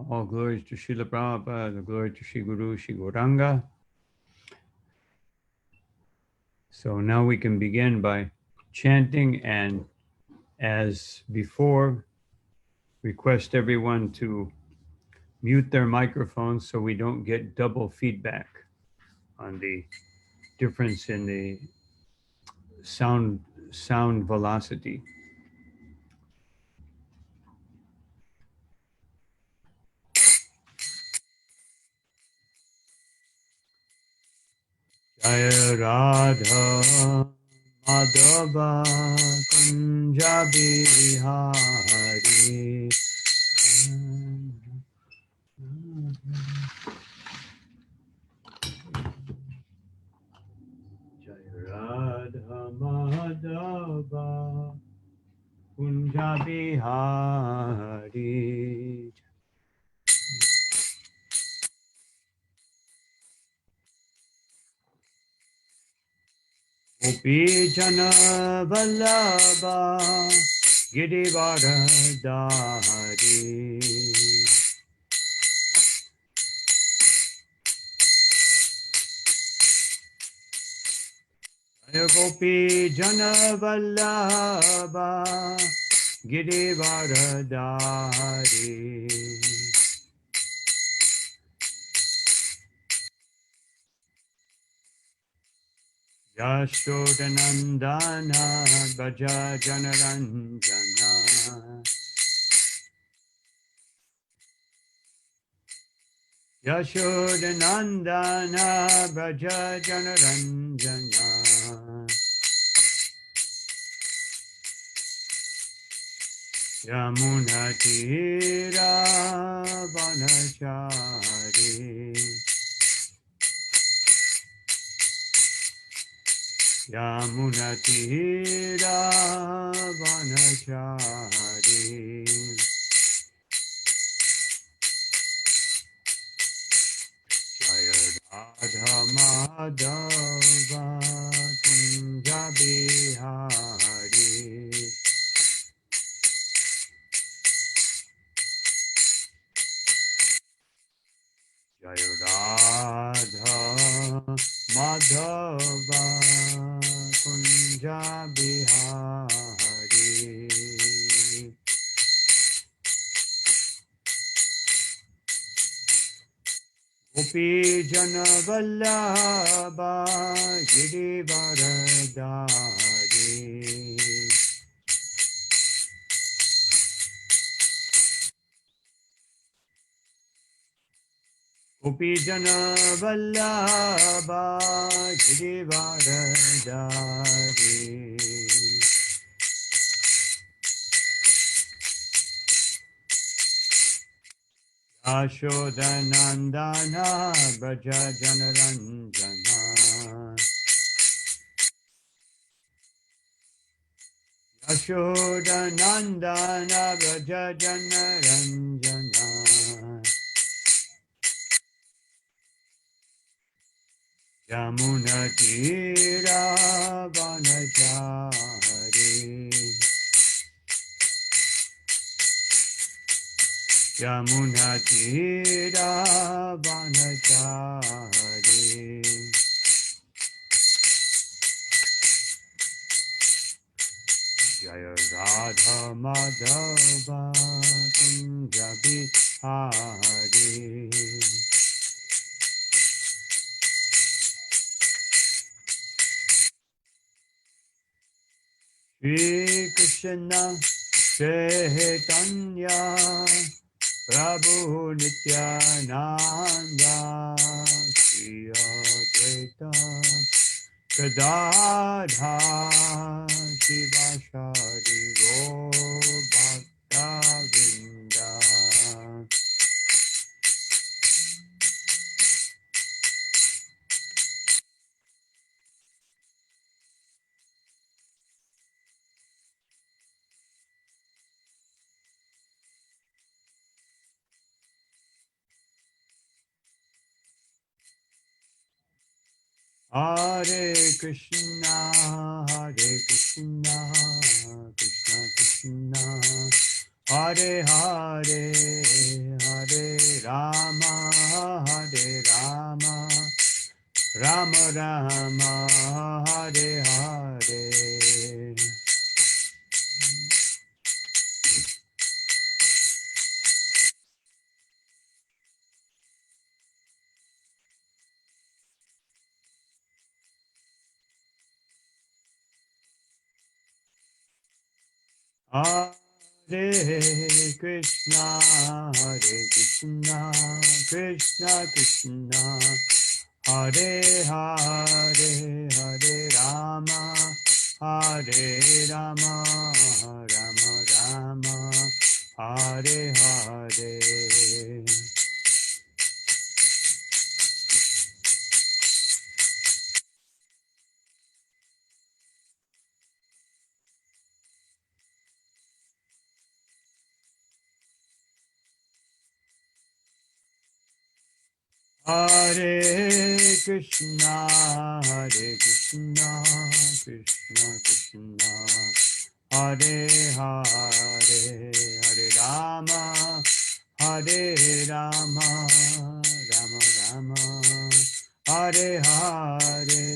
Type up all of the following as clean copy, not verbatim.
All glories to Srila Prabhupada, the glory to Sri Guru, Sri Gauranga. So now we can begin by chanting, and as before, request everyone to mute their microphones so we don't get double feedback on the difference in the sound velocity. Jaya Radha Madhava Kunja Bihari Jaya Radha Madhava Kunja Bihari Gopi Jana Vallabha Girivardhari Jaya Gopi Jana Vallabha Girivardhari Yashodanandana Bhaja Janaranjana Yashodanandana Bhaja Janaranjana Yamunatira Vanachari Yamunatira Vanachari Jaya Radha Madhava Kunja Bihari Jaya Radha Madhava Kunja Bihari Gopi Jana Vallabha Girivardhari Gopi Jana Vallabha Girivardhari Yashodanandana Braja Janaranjana Yashodanandana Braja Janaranjana Yamunatira Vanachari Yamunatira Vanachari Jaya Radha Madhava Kunja Bihari Shri Krishna Chaitanya Prabhu Nityananda Shri Advaita Gadadha Shivashari Bhakta Vrinda Hare Krishna Krishna Krishna Hare Hare, Hare Rama, Hare Rama, Rama Rama, Hare Hare. Hare Krishna, Hare Krishna, Krishna Krishna, Hare Hare, Hare Rama, Hare Rama, Rama Rama, Hare Hare. Hare Krishna, Hare Krishna, Krishna Krishna, Hare Hare, Hare Rama, Hare Rama, Rama Rama, Hare Hare.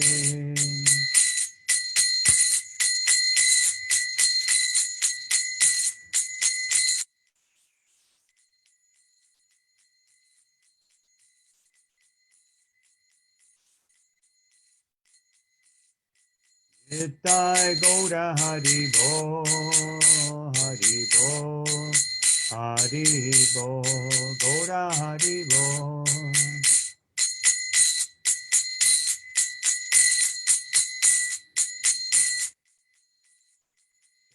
Nitai Gaura Hari Bo, Hari Bo, Hari Bo, Gaura Hari Bo.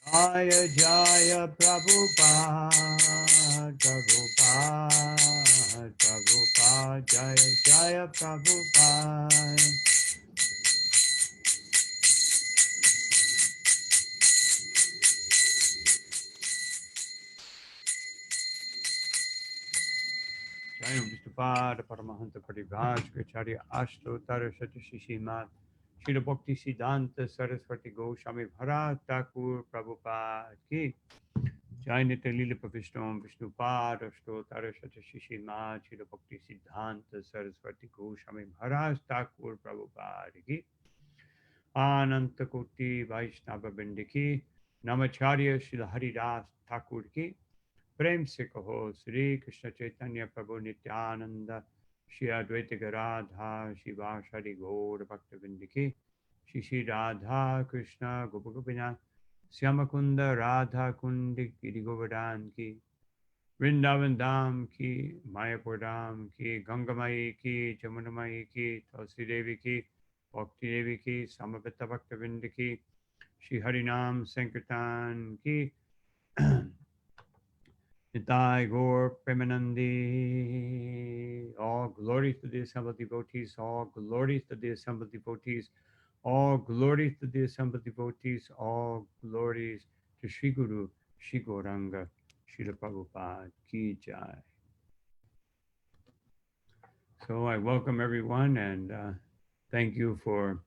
Jaya Jaya Prabhupada, Prabhupada, Prabhupada, Jaya Jaya Prabhupada. Jaya Vishnupada Paramahanta Paribhaj Gacharya Ashto Tara Sati Shishimat Srila Bhakti Siddhanta Saraswati Goswami Bharat Thakur Prabhupada Ki Jai Nitalila Vishnu Vishnupada Ashto Tara Sati Shishimat Srila Bhakti Siddhanta Saraswati Goswami Bharat Thakur Prabhupada Ki Ananta Koti Vaishnava Bindiki Namacharya Srila Haridas Thakur Ki प्रेम से कहो श्री कृष्ण चैतन्य प्रभु नित्यानंद श्री अद्वैत गदाधा शिवासादि गौर भक्तवृंद की श्री श्री राधा कृष्ण गोप गोपीनाथ श्याम कुंद राधा कुंड गिरि गोवर्धन की वृंदावन धाम की मायापुर धाम की गंगामयी की जमुनामयी की तुलसी देवी की भक्ति देवी की समवेत भक्तवृंद की श्री हरिनाम संकीर्तन की Nitai Gaur Premanandi. All glories to the assembled devotees, all glories to the assembled devotees, all glories to the assembled devotees, all glories to Sri Guru, Sri Gauranga, Srila Prabhupada Ki Jai. So I welcome everyone and thank you for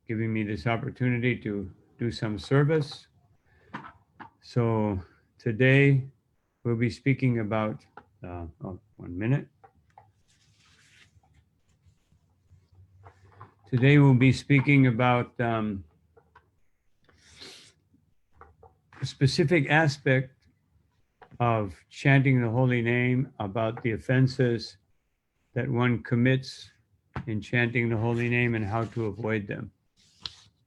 giving me this opportunity to do some service. So today we'll be speaking about, 1 minute. Today we'll be speaking about a specific aspect of chanting the holy name, about the offenses that one commits in chanting the holy name and how to avoid them,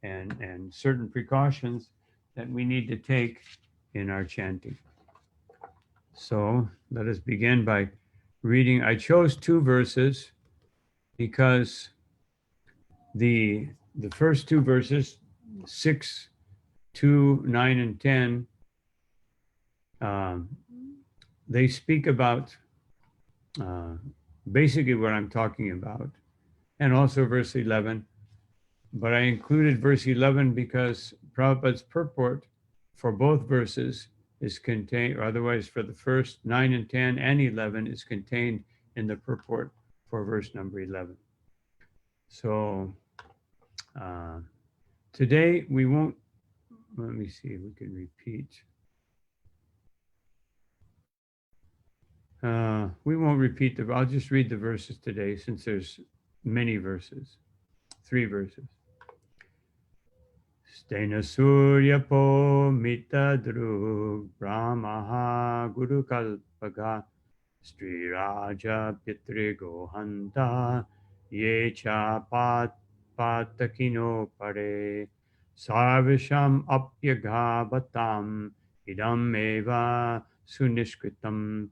and certain precautions that we need to take in our chanting. So let us begin by reading. I chose 2 verses because the first 2 verses, 6, 2, 9, and 10, they speak about basically what I'm talking about, and also verse 11. But I included verse 11 because Prabhupada's purport for both verses is contained, or otherwise for the first 9 and 10 and 11 is contained in the purport for verse number 11. So today we won't, let me see if we can repeat. We won't repeat I'll just read the verses today since there's many verses, 3 verses. Stena Surya Po Mita Drug Brahmaha Guru Kalpaga Sri Raja Pitri Gohanta Yecha Patakino Pare Sarvisham Apyagavatam Idam Eva Sunishkritam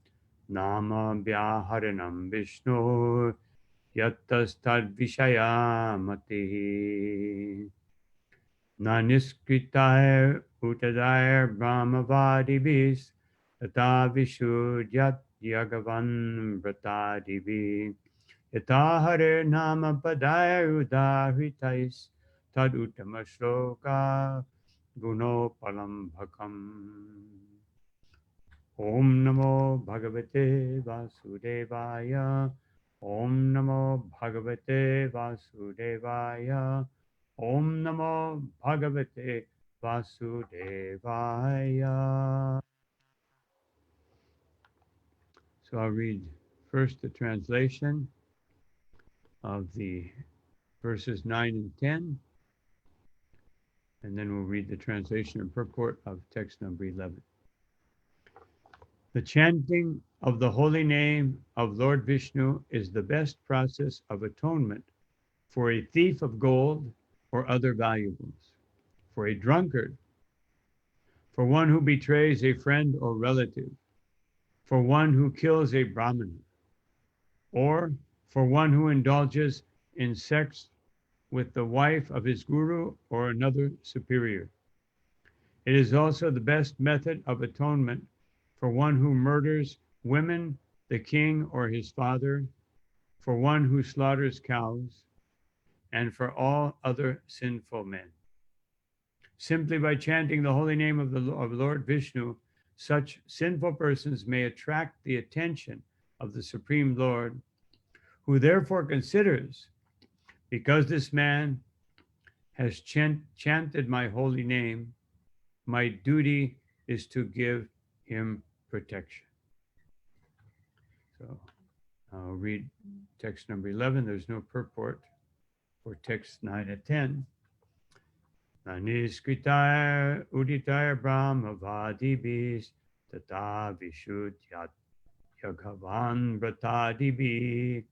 Nama Vyaharanam Vishnu Yatastad Vishaya Mati Naniskritaya Utadaya Brahmavadibis Tata Vishudyat Yagavan Vratadivi Yata Hare Nama Padaya Udahritais Tad Uttama Shloka Gunopalam Bhakam. Om Namo Bhagavate Vasudevaya. Om Namo Bhagavate Vasudevaya. Om Namo Bhagavate Vasudevaya. So I'll read first the translation of the verses 9 and 10, and then we'll read the translation and purport of text number 11. The chanting of the holy name of Lord Vishnu is the best process of atonement for a thief of gold or other valuables, for a drunkard, for one who betrays a friend or relative, for one who kills a Brahmana, or for one who indulges in sex with the wife of his guru or another superior. It is also the best method of atonement for one who murders women, the king or his father, for one who slaughters cows, and for all other sinful men. Simply by chanting the holy name of Lord Vishnu, such sinful persons may attract the attention of the Supreme Lord, who therefore considers, because this man has chanted my holy name, my duty is to give him protection. So I'll read text number 11. There's no purport for text 9 and 10. Naniskritaya uditaya brahmavadibis tata vishudyat yagavan vratadibi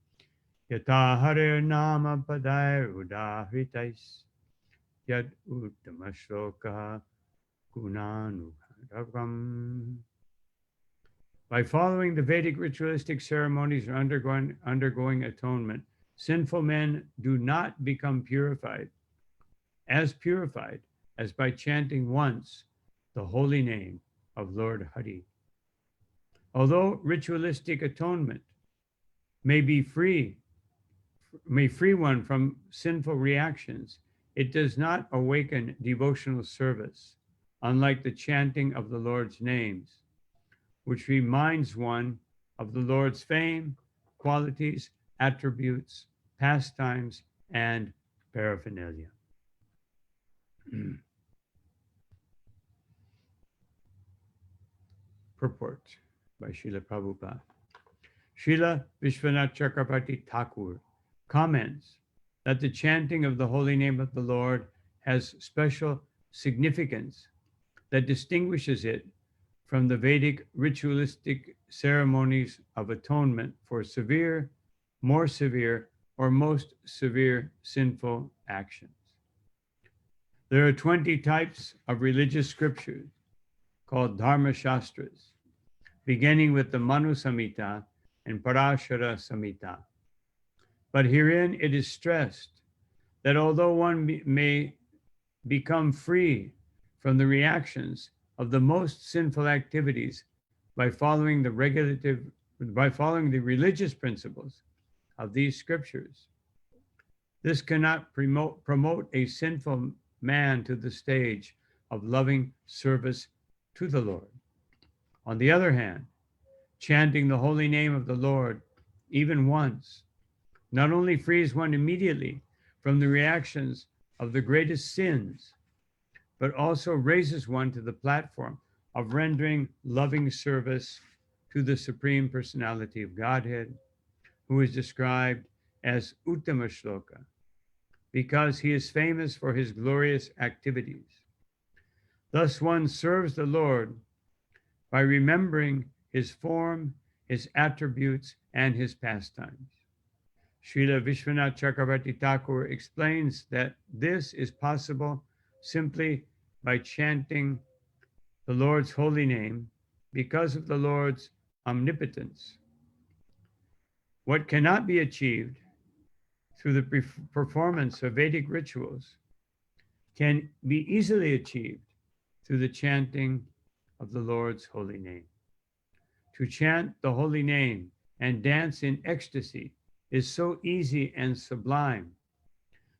yata hare nama padaya udahritais yad uttama shloka gunanugam. By following the Vedic ritualistic ceremonies or undergoing atonement, sinful men do not become purified as by chanting once the holy name of Lord Hari. Although ritualistic atonement may free one from sinful reactions, it does not awaken devotional service, unlike the chanting of the Lord's names, which reminds one of the Lord's fame, qualities, attributes, pastimes, and paraphernalia. Purport by Srila Prabhupada. Srila Vishwanath Chakrabarti Thakur comments that the chanting of the holy name of the Lord has special significance that distinguishes it from the Vedic ritualistic ceremonies of atonement for severe, more severe, or most severe sinful actions. There are 20 types of religious scriptures called Dharma Shastras, beginning with the Manu Samhita and Parashara Samhita. But herein it is stressed that although one may become free from the reactions of the most sinful activities by following the religious principles of these scriptures, this cannot promote a sinful man to the stage of loving service to the Lord. On the other hand, chanting the holy name of the Lord even once not only frees one immediately from the reactions of the greatest sins, but also raises one to the platform of rendering loving service to the Supreme Personality of Godhead, who is described as Uttama Shloka, because he is famous for his glorious activities. Thus one serves the Lord by remembering his form, his attributes, and his pastimes. Srila Vishwanath Chakravarti Thakur explains that this is possible simply by chanting the Lord's holy name because of the Lord's omnipotence. What cannot be achieved through the performance of Vedic rituals can be easily achieved through the chanting of the Lord's holy name. To chant the holy name and dance in ecstasy is so easy and sublime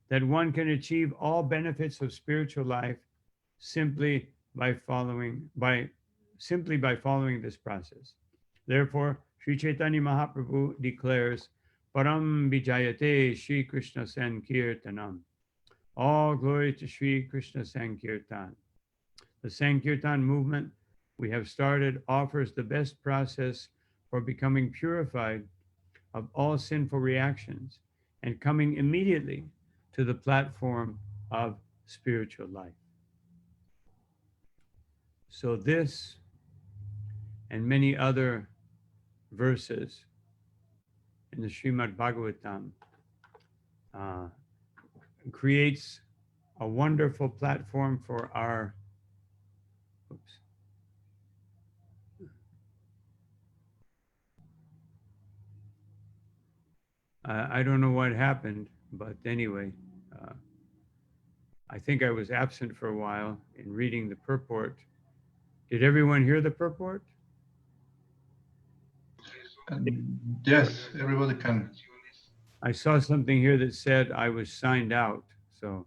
that one can achieve all benefits of spiritual life simply by following this process. Therefore, Sri Chaitanya Mahaprabhu declares, Param Vijayate Sri Krishna Sankirtanam. All glory to Sri Krishna Sankirtan. The Sankirtan movement we have started offers the best process for becoming purified of all sinful reactions and coming immediately to the platform of spiritual life. So this and many other verses in the Srimad Bhagavatam creates a wonderful platform for our I don't know what happened, but anyway, I think I was absent for a while in reading the purport. Did everyone hear the purport? Yes, everybody can. I saw something here that said I was signed out. So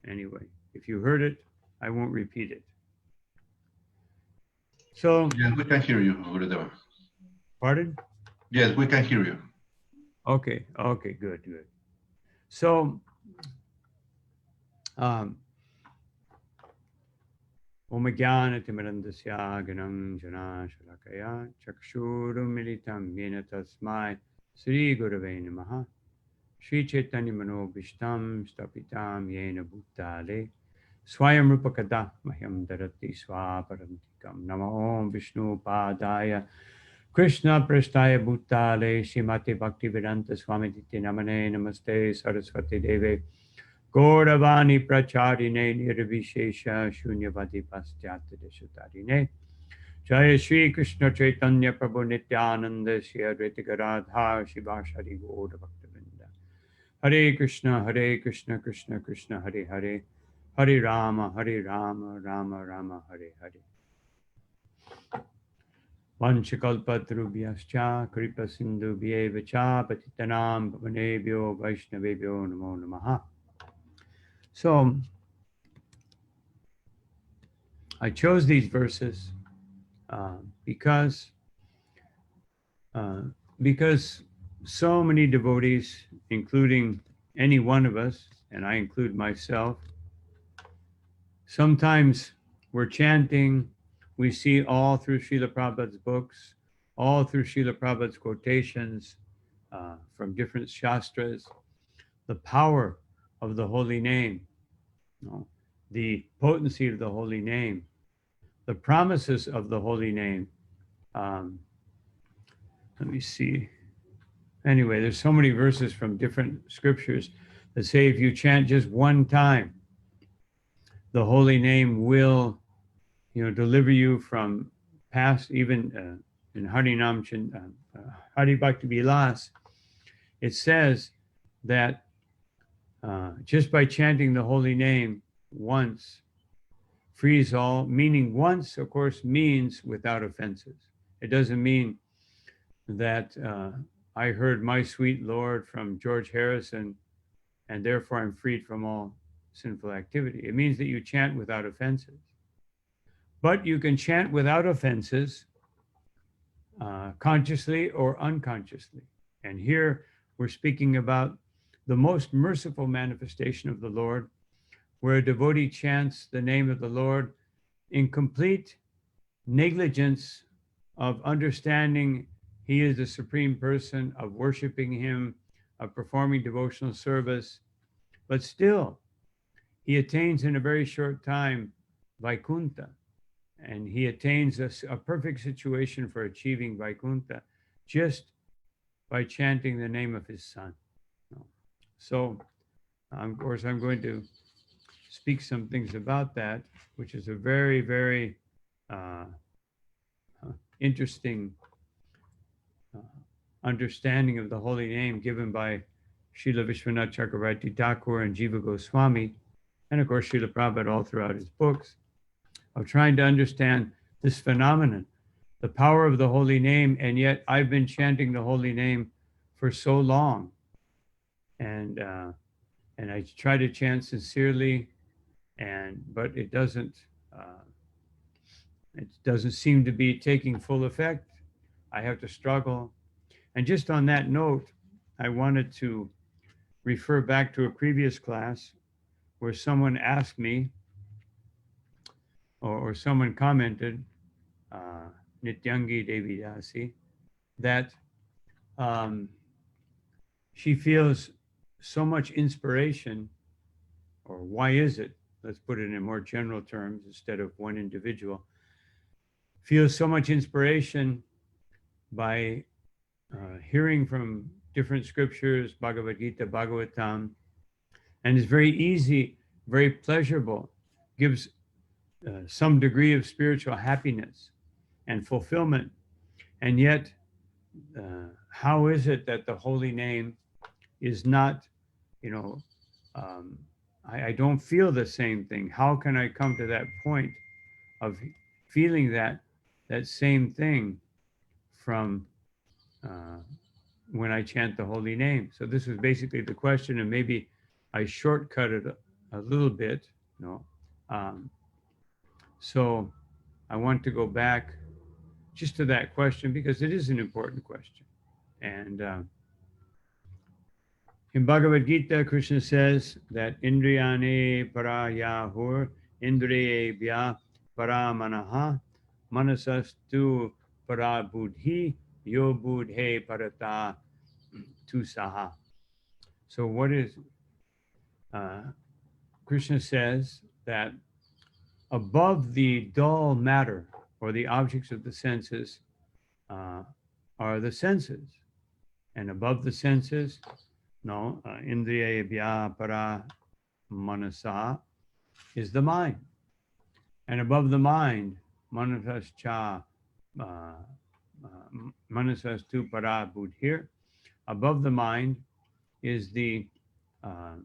anyway, if you heard it, I won't repeat it. So. Yes, we can hear you, Gurudev. Pardon? Yes, we can hear you. Okay, good. So, Om Jnana Timirandasya Ganam Jana Shalakaya Chakshurum Militam Yena Tasmai Sri Gurave Namaha Sri Chaitanya Mano Bhishtam Stapitam Yena Bhutale Swayam Rupakada Mahyam Darati Swaparantikam Namo Om Vishnu Padaya Krishna Prasthaya Bhutale Srimati Bhaktivedanta Swami Titi Namane Namaste Saraswati Deve Gauravani Pracharine Nirvishesha Shunyavadi Paschata Deshutarine Jaya Shri Krishna Chaitanya Prabhu Nityananda Shri Advaita Gadadhar Shivashari Gaura Bhaktavinda Hare Krishna Krishna Krishna Hare Hare Hare Rama Rama Rama Hare Hare Vanchakalpatrubhyascha Kripa Sindhubhyeva cha Patitanam Pavanebhyo Vaishnavebhyo Namo Namaha. So I chose these verses because so many devotees, including any one of us, and I include myself, sometimes we're chanting. We see all through Srila Prabhupada's books, all through Srila Prabhupada's quotations from different shastras, the power of the holy name, the potency of the holy name, the promises of the holy name. Let me see. Anyway, there's so many verses from different scriptures that say if you chant just one time, the holy name will deliver you from past, even in Harinam Hari Bhakti Vilas, it says that just by chanting the holy name once frees all, meaning once, of course, means without offenses. It doesn't mean that I heard my sweet Lord from George Harrison and therefore I'm freed from all sinful activity. It means that you chant without offenses. But you can chant without offenses consciously or unconsciously. And here we're speaking about the most merciful manifestation of the Lord, where a devotee chants the name of the Lord in complete negligence of understanding he is the supreme person, of worshiping him, of performing devotional service. But still, he attains in a very short time Vaikuntha, and he attains a perfect situation for achieving Vaikuntha just by chanting the name of his son. So, of course, I'm going to speak some things about that, which is a very, very uh, interesting understanding of the holy name given by Srila Vishwanath Chakravarti Thakur and Jiva Goswami, and of course Srila Prabhupada all throughout his books, of trying to understand this phenomenon, the power of the holy name. And yet I've been chanting the holy name for so long, and I try to chant sincerely, but it doesn't seem to be taking full effect. I have to struggle. And just on that note, I wanted to refer back to a previous class where someone asked me, or someone commented, Nityangi Devi Dasi, that she feels so much inspiration, or why is it, let's put it in more general terms instead of one individual, feels so much inspiration by hearing from different scriptures, Bhagavad Gita, Bhagavatam, and it's very easy, very pleasurable, gives some degree of spiritual happiness and fulfillment. And yet, how is it that the holy name is not, I don't feel the same thing? How can I come to that point of feeling that same thing from when I chant the holy name? So this was basically the question, and maybe I shortcut it a little bit, so I want to go back just to that question because it is an important question. And in Bhagavad Gita, Krishna says that Indriyane parayahur indriyebhya paramanaha manasastu parabudhi yo budhe parata tusaha. So what is, Krishna says that above the dull matter or the objects of the senses are the senses. And above the senses, indriya para manasa is the mind. And above the mind, manasascha manasastu para buddhir, above the mind is the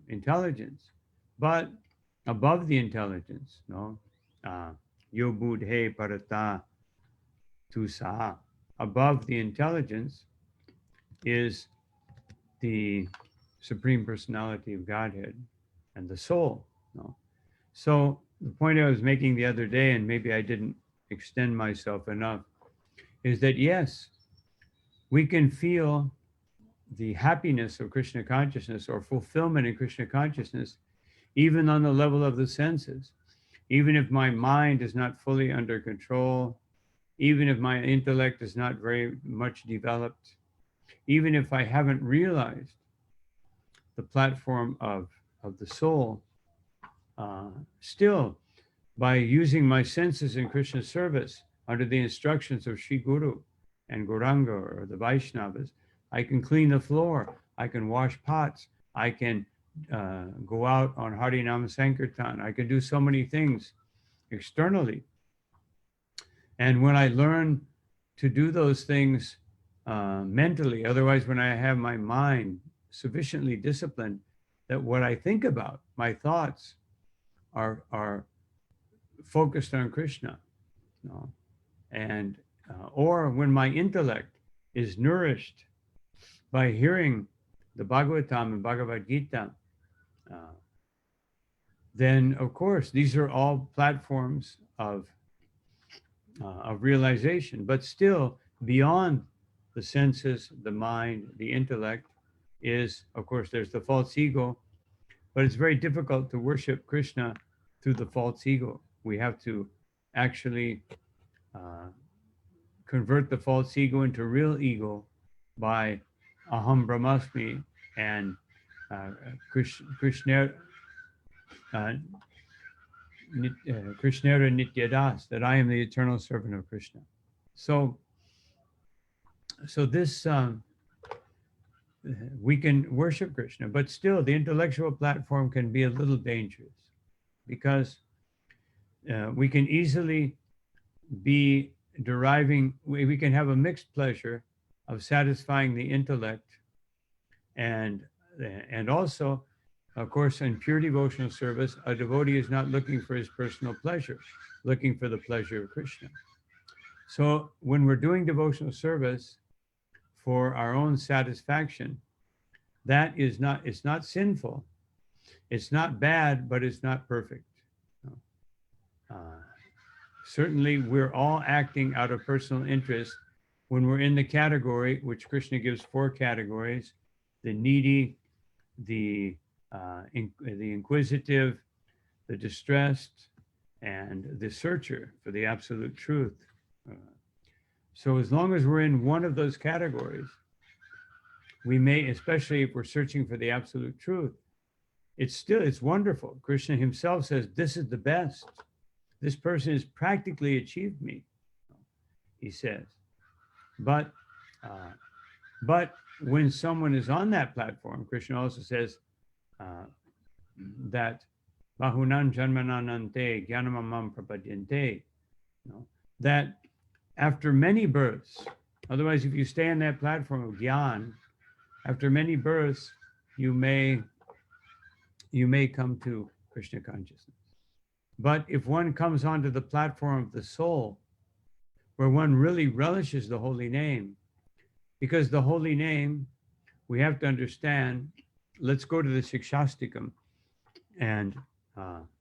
intelligence. But above the intelligence, yo budhe parata tusa, above the intelligence is the Supreme Personality of Godhead and the soul. So the point I was making the other day, and maybe I didn't extend myself enough, is that yes, we can feel the happiness of Krishna consciousness or fulfillment in Krishna consciousness even on the level of the senses. Even if my mind is not fully under control, even if my intellect is not very much developed, even if I haven't realized the platform of the soul, still, by using my senses in Krishna's service under the instructions of Sri Guru and Gauranga or the Vaishnavas, I can clean the floor, I can wash pots, I can go out on Harinam Sankirtan, I can do so many things externally. And when I learn to do those things mentally, otherwise when I have my mind sufficiently disciplined that what I think about, my thoughts are focused on Krishna, and or when my intellect is nourished by hearing the Bhagavatam and Bhagavad Gita, then of course these are all platforms of realization. But still, beyond the senses, the mind, the intellect is, of course, there's the false ego, but it's very difficult to worship Krishna through the false ego. We have to actually convert the false ego into real ego by Aham Brahmasmi and Krishna Krishnera Nityadas, that I am the eternal servant of Krishna. So this we can worship Krishna, but still the intellectual platform can be a little dangerous because we can easily be deriving, we can have a mixed pleasure of satisfying the intellect and also, of course, in pure devotional service, a devotee is not looking for his personal pleasure, looking for the pleasure of Krishna. So when we're doing devotional service for our own satisfaction, that is not, it's not sinful, it's not bad, but it's not perfect. Certainly, we're all acting out of personal interest when we're in the category, which Krishna gives 4 categories: the needy, the inquisitive, the distressed, and the searcher for the absolute truth. So as long as we're in one of those categories, we may, especially if we're searching for the absolute truth, it's wonderful. Krishna himself says, this is the best. This person has practically achieved me, he says. But when someone is on that platform, Krishna also says that bahunan janmananante jnanamamam prapadyante, that after many births, otherwise if you stay on that platform of gyan, after many births, you may come to Krishna consciousness. But if one comes onto the platform of the soul, where one really relishes the holy name, because the holy name, we have to understand, let's go to the Shikshastikam. And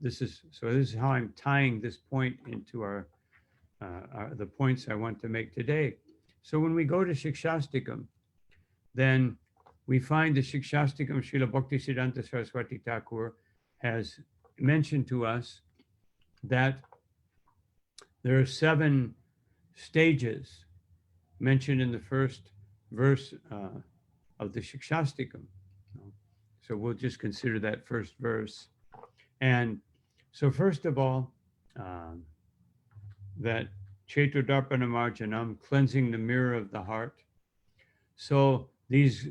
this is how I'm tying this point into the points I want to make today. So when we go to Shikshastikam, then we find the Shikshastikam Srila Bhaktisiddhanta Saraswati Thakur has mentioned to us that there are 7 stages mentioned in the first verse of the Shikshastikam. So we'll just consider that first verse. And so first of all, that Chetudarpanamarjanam, cleansing the mirror of the heart. So these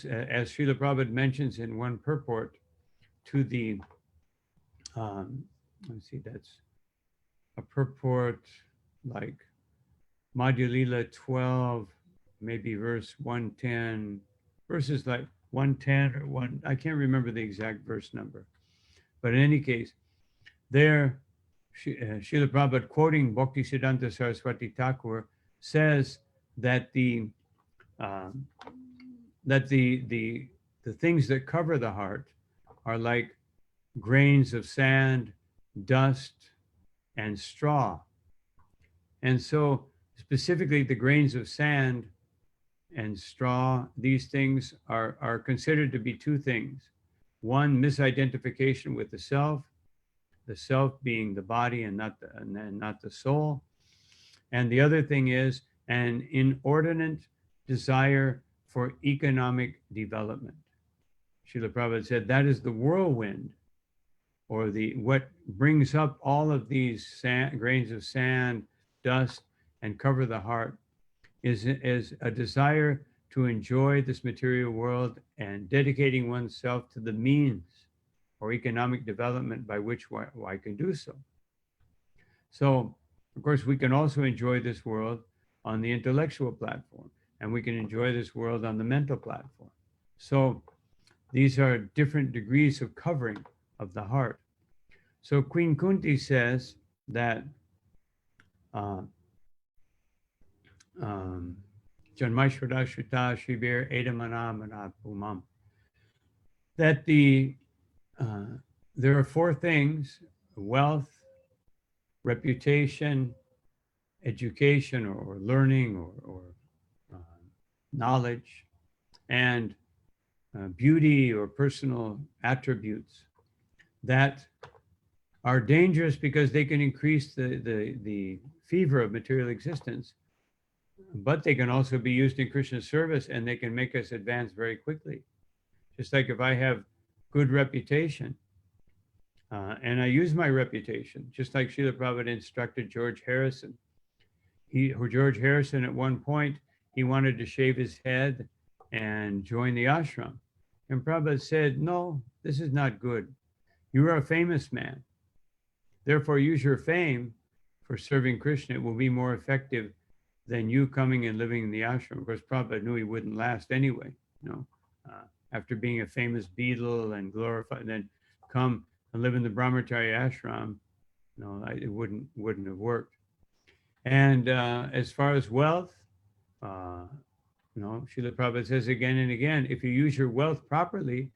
as Srila Prabhupada mentions in one purport to the, let's see, that's a purport like Madhya-lila 12, maybe verse 110, verses like 110 or 1, I can't remember the exact verse number. But in any case, there, Srila Prabhupada, quoting Bhaktisiddhanta Saraswati Thakur, says that the things that cover the heart are like grains of sand, dust, and straw. And so specifically the grains of sand and straw, these things are considered to be 2 things. One, misidentification with the self being the body and not the soul. And the other thing is an inordinate desire for economic development. Srila Prabhupada said that is the whirlwind, or what brings up all of these grains of sand, dust, and cover the heart is a desire to enjoy this material world and dedicating oneself to the means or economic development by which I can do so. So, of course, we can also enjoy this world on the intellectual platform, and we can enjoy this world on the mental platform. So these are different degrees of covering of the heart. So Queen Kunti says that Janmaishvara Shrita Shribir Edamana Manat Pumam, that there are 4 things: wealth, reputation, education or learning or knowledge, and beauty or personal attributes that are dangerous because they can increase the fever of material existence but they can also be used in Krishna's service, and they can make us advance very quickly. Just like if I have good reputation, and I use my reputation, just like Srila Prabhupada instructed George Harrison. George Harrison, at one point, he wanted to shave his head and join the ashram. And Prabhupada said, no, this is not good. You are a famous man. Therefore, use your fame for serving Krishna. It will be more effective than you coming and living in the ashram. Of course, Prabhupada knew he wouldn't last anyway. After being a famous beadle and glorified, and then come and live in the Brahmacharya ashram, it wouldn't have worked. And as far as wealth, Srila Prabhupada says again and again, if you use your wealth properly,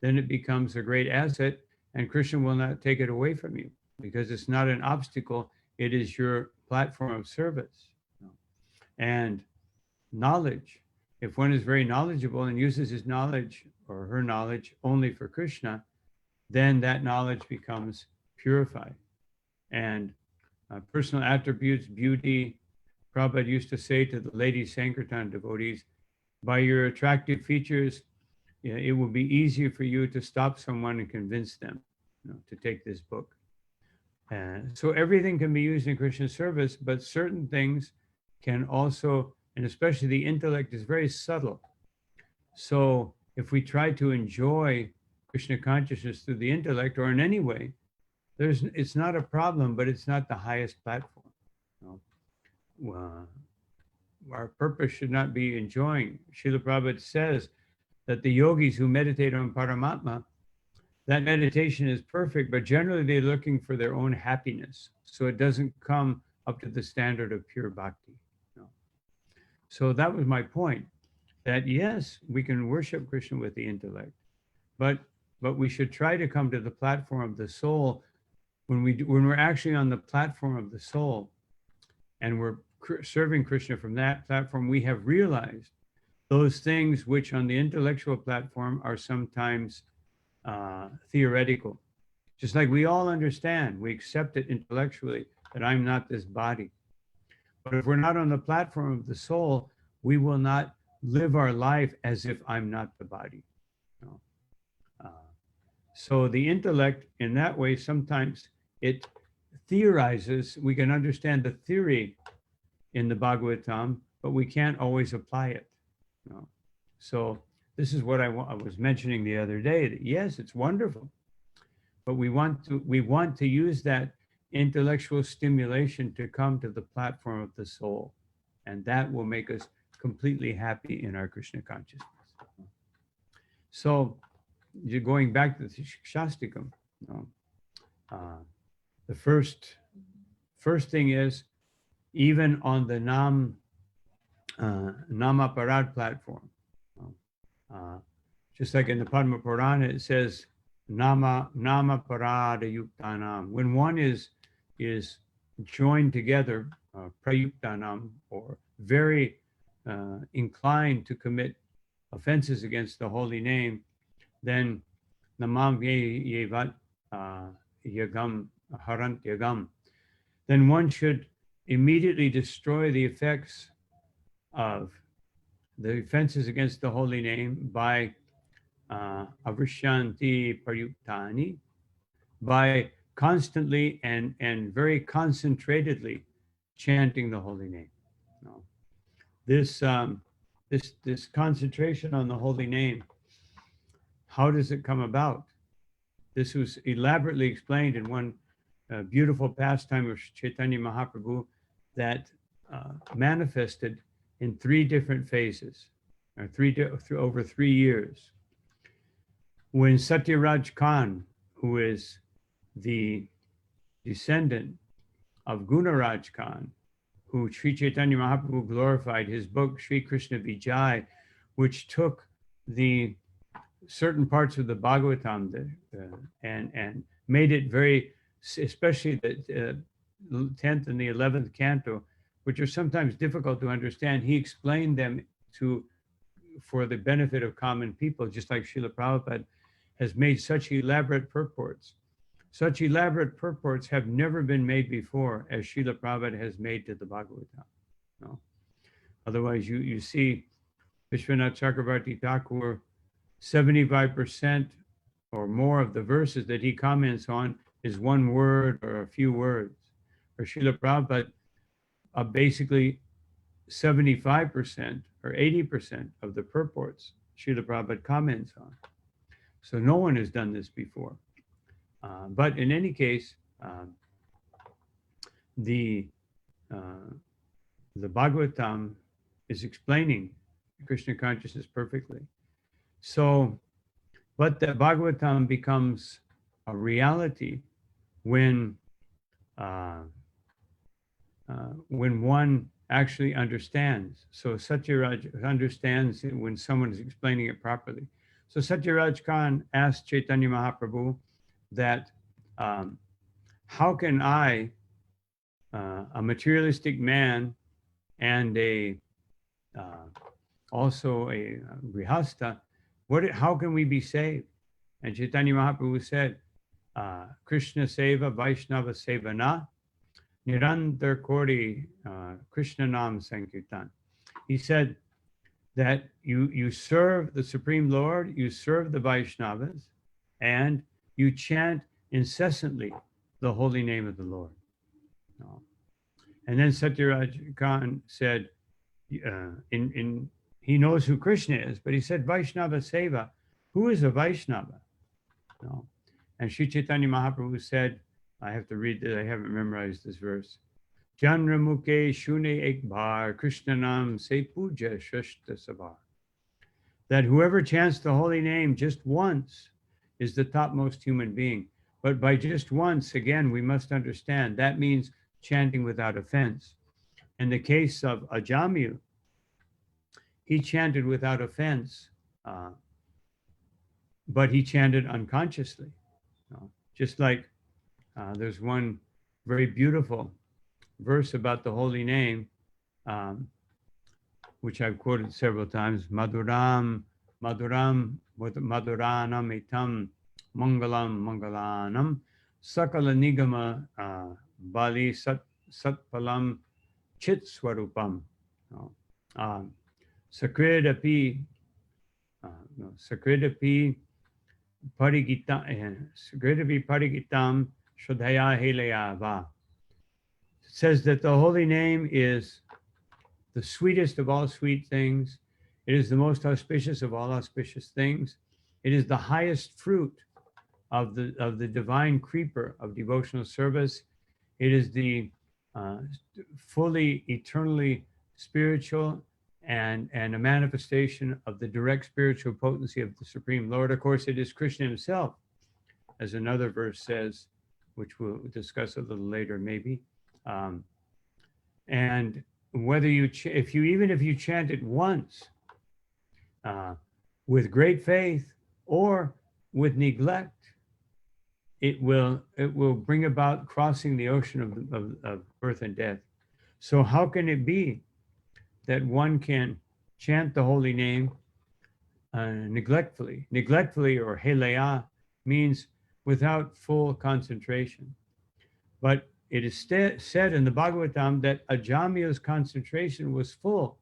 then it becomes a great asset, and Krishna will not take it away from you, because it's not an obstacle, it is your platform of service. And knowledge, if one is very knowledgeable and uses his knowledge or her knowledge only for Krishna, then that knowledge becomes purified. And personal attributes, beauty, Prabhupada used to say to the lady Sankirtan devotees, by your attractive features, it will be easier for you to stop someone and convince them to take this book. So everything can be used in Krishna's service, but certain things can also, and especially the intellect, is very subtle. So if we try to enjoy Krishna consciousness through the intellect or in any way, it's not a problem, but it's not the highest platform. Our purpose should not be enjoying. Srila Prabhupada says that the yogis who meditate on Paramatma, that meditation is perfect, but generally they're looking for their own happiness. So it doesn't come up to the standard of pure bhakti. So that was my point, that yes, we can worship Krishna with the intellect, but we should try to come to the platform of the soul. When we're actually on the platform of the soul and we're serving Krishna from that platform, we have realized those things which on the intellectual platform are sometimes theoretical. Just like we all understand, we accept it intellectually that I'm not this body. But if we're not on the platform of the soul, we will not live our life as if I'm not the body. So the intellect, in that way, sometimes it theorizes. We can understand the theory in the Bhagavatam, but we can't always apply it. So this is what I was mentioning the other day, that yes, it's wonderful, but we want to use that intellectual stimulation to come to the platform of the soul, and that will make us completely happy in our Krishna consciousness. So you're going back to the Shastikam. The first thing is, even on the Namaparad platform, just like in the Padma Purana, it says Nama Parada Yuktanam. When one is joined together, Prayuktanam, or very inclined to commit offenses against the holy name, then Namam Yevat Yagam Harant Yagam. Then one should immediately destroy the effects of the offenses against the holy name by Avrishanti Paryuktani, by constantly and very concentratedly chanting the holy name. This concentration on the holy name, how does it come about? This was elaborately explained in one beautiful pastime of Chaitanya Mahaprabhu that manifested in 3 different phases, or over 3 years. When Satyaraj Khan, who is the descendant of Gunaraj Khan, who Sri Chaitanya Mahaprabhu glorified, his book Sri Krishna Vijay, which took the certain parts of the Bhagavatam and made it very, especially the 10th and the 11th canto, which are sometimes difficult to understand. He explained them for the benefit of common people, just like Srila Prabhupada has made such elaborate purports. Such elaborate purports have never been made before as Srila Prabhupada has made to the Bhagavatam. Otherwise, you see Vishwanath Chakravarti Thakur, 75% or more of the verses that he comments on is one word or a few words. Or Srila Prabhupada, basically 75% or 80% of the purports Srila Prabhupada comments on. So no one has done this before. But in any case, the Bhagavatam is explaining Krishna consciousness perfectly. So, but the Bhagavatam becomes a reality when one actually understands. So Satyaraj understands it when someone is explaining it properly. So Satyaraj Khan asked Chaitanya Mahaprabhu that how can I, a materialistic man and also a grihasta, how can we be saved? And Chaitanya Mahaprabhu said, Krishna Seva Vaishnava Sevana Nirantar Kori Krishna Nam Sankirtan. He said that you serve the Supreme Lord, you serve the Vaishnavas, and you chant incessantly the holy name of the Lord. No. And then Satyaraj Khan said, he knows who Krishna is, but he said Vaishnava Seva. Who is a Vaishnava? No. And Sri Chaitanya Mahaprabhu said, I have to read this, I haven't memorized this verse. Janra Mukhe Shune Ek Bhar Krishna Nam Se Puja Shashta Sabar. That whoever chants the holy name just once is the topmost human being. But by just once, again, we must understand that means chanting without offense. In the case of Ajamil, he chanted without offense, but he chanted unconsciously. Just like there's one very beautiful verse about the holy name, which I've quoted several times. Madhuram, Madhuram, Madhuranam itam, Mangalam, Mangalanam, Sakala Nigama, Bali Satpalam, Chit Swarupam. Sakridapi, Sakridapi Parigitam, Sakridapi Parigitam, Shodhaya Helaya Va. It says that the holy name is the sweetest of all sweet things. It is the most auspicious of all auspicious things. It is the highest fruit of the divine creeper of devotional service. It is the fully, eternally spiritual and a manifestation of the direct spiritual potency of the Supreme Lord. Of course, it is Krishna himself, as another verse says, which we'll discuss a little later, maybe. And whether if you chant it once with great faith or with neglect, it will bring about crossing the ocean of birth and death. So how can it be that one can chant the holy name neglectfully? Neglectfully, or helaya, means without full concentration. But it is said in the Bhagavatam that Ajamil's concentration was full.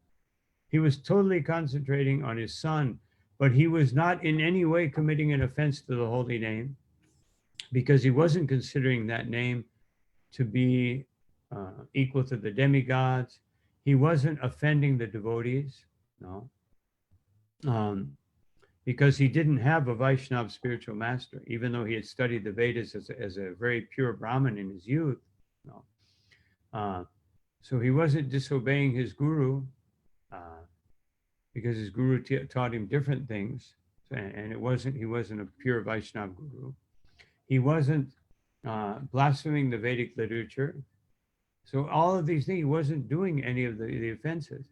He was totally concentrating on his son, but he was not in any way committing an offense to the holy name, because he wasn't considering that name to be equal to the demigods. He wasn't offending the devotees, no, because he didn't have a Vaishnava spiritual master, even though he had studied the Vedas as a very pure Brahmin in his youth. No. So he wasn't disobeying his guru because his guru taught him different things, and he wasn't a pure Vaishnava guru. He wasn't blaspheming the Vedic literature. So all of these things, he wasn't doing any of the offenses,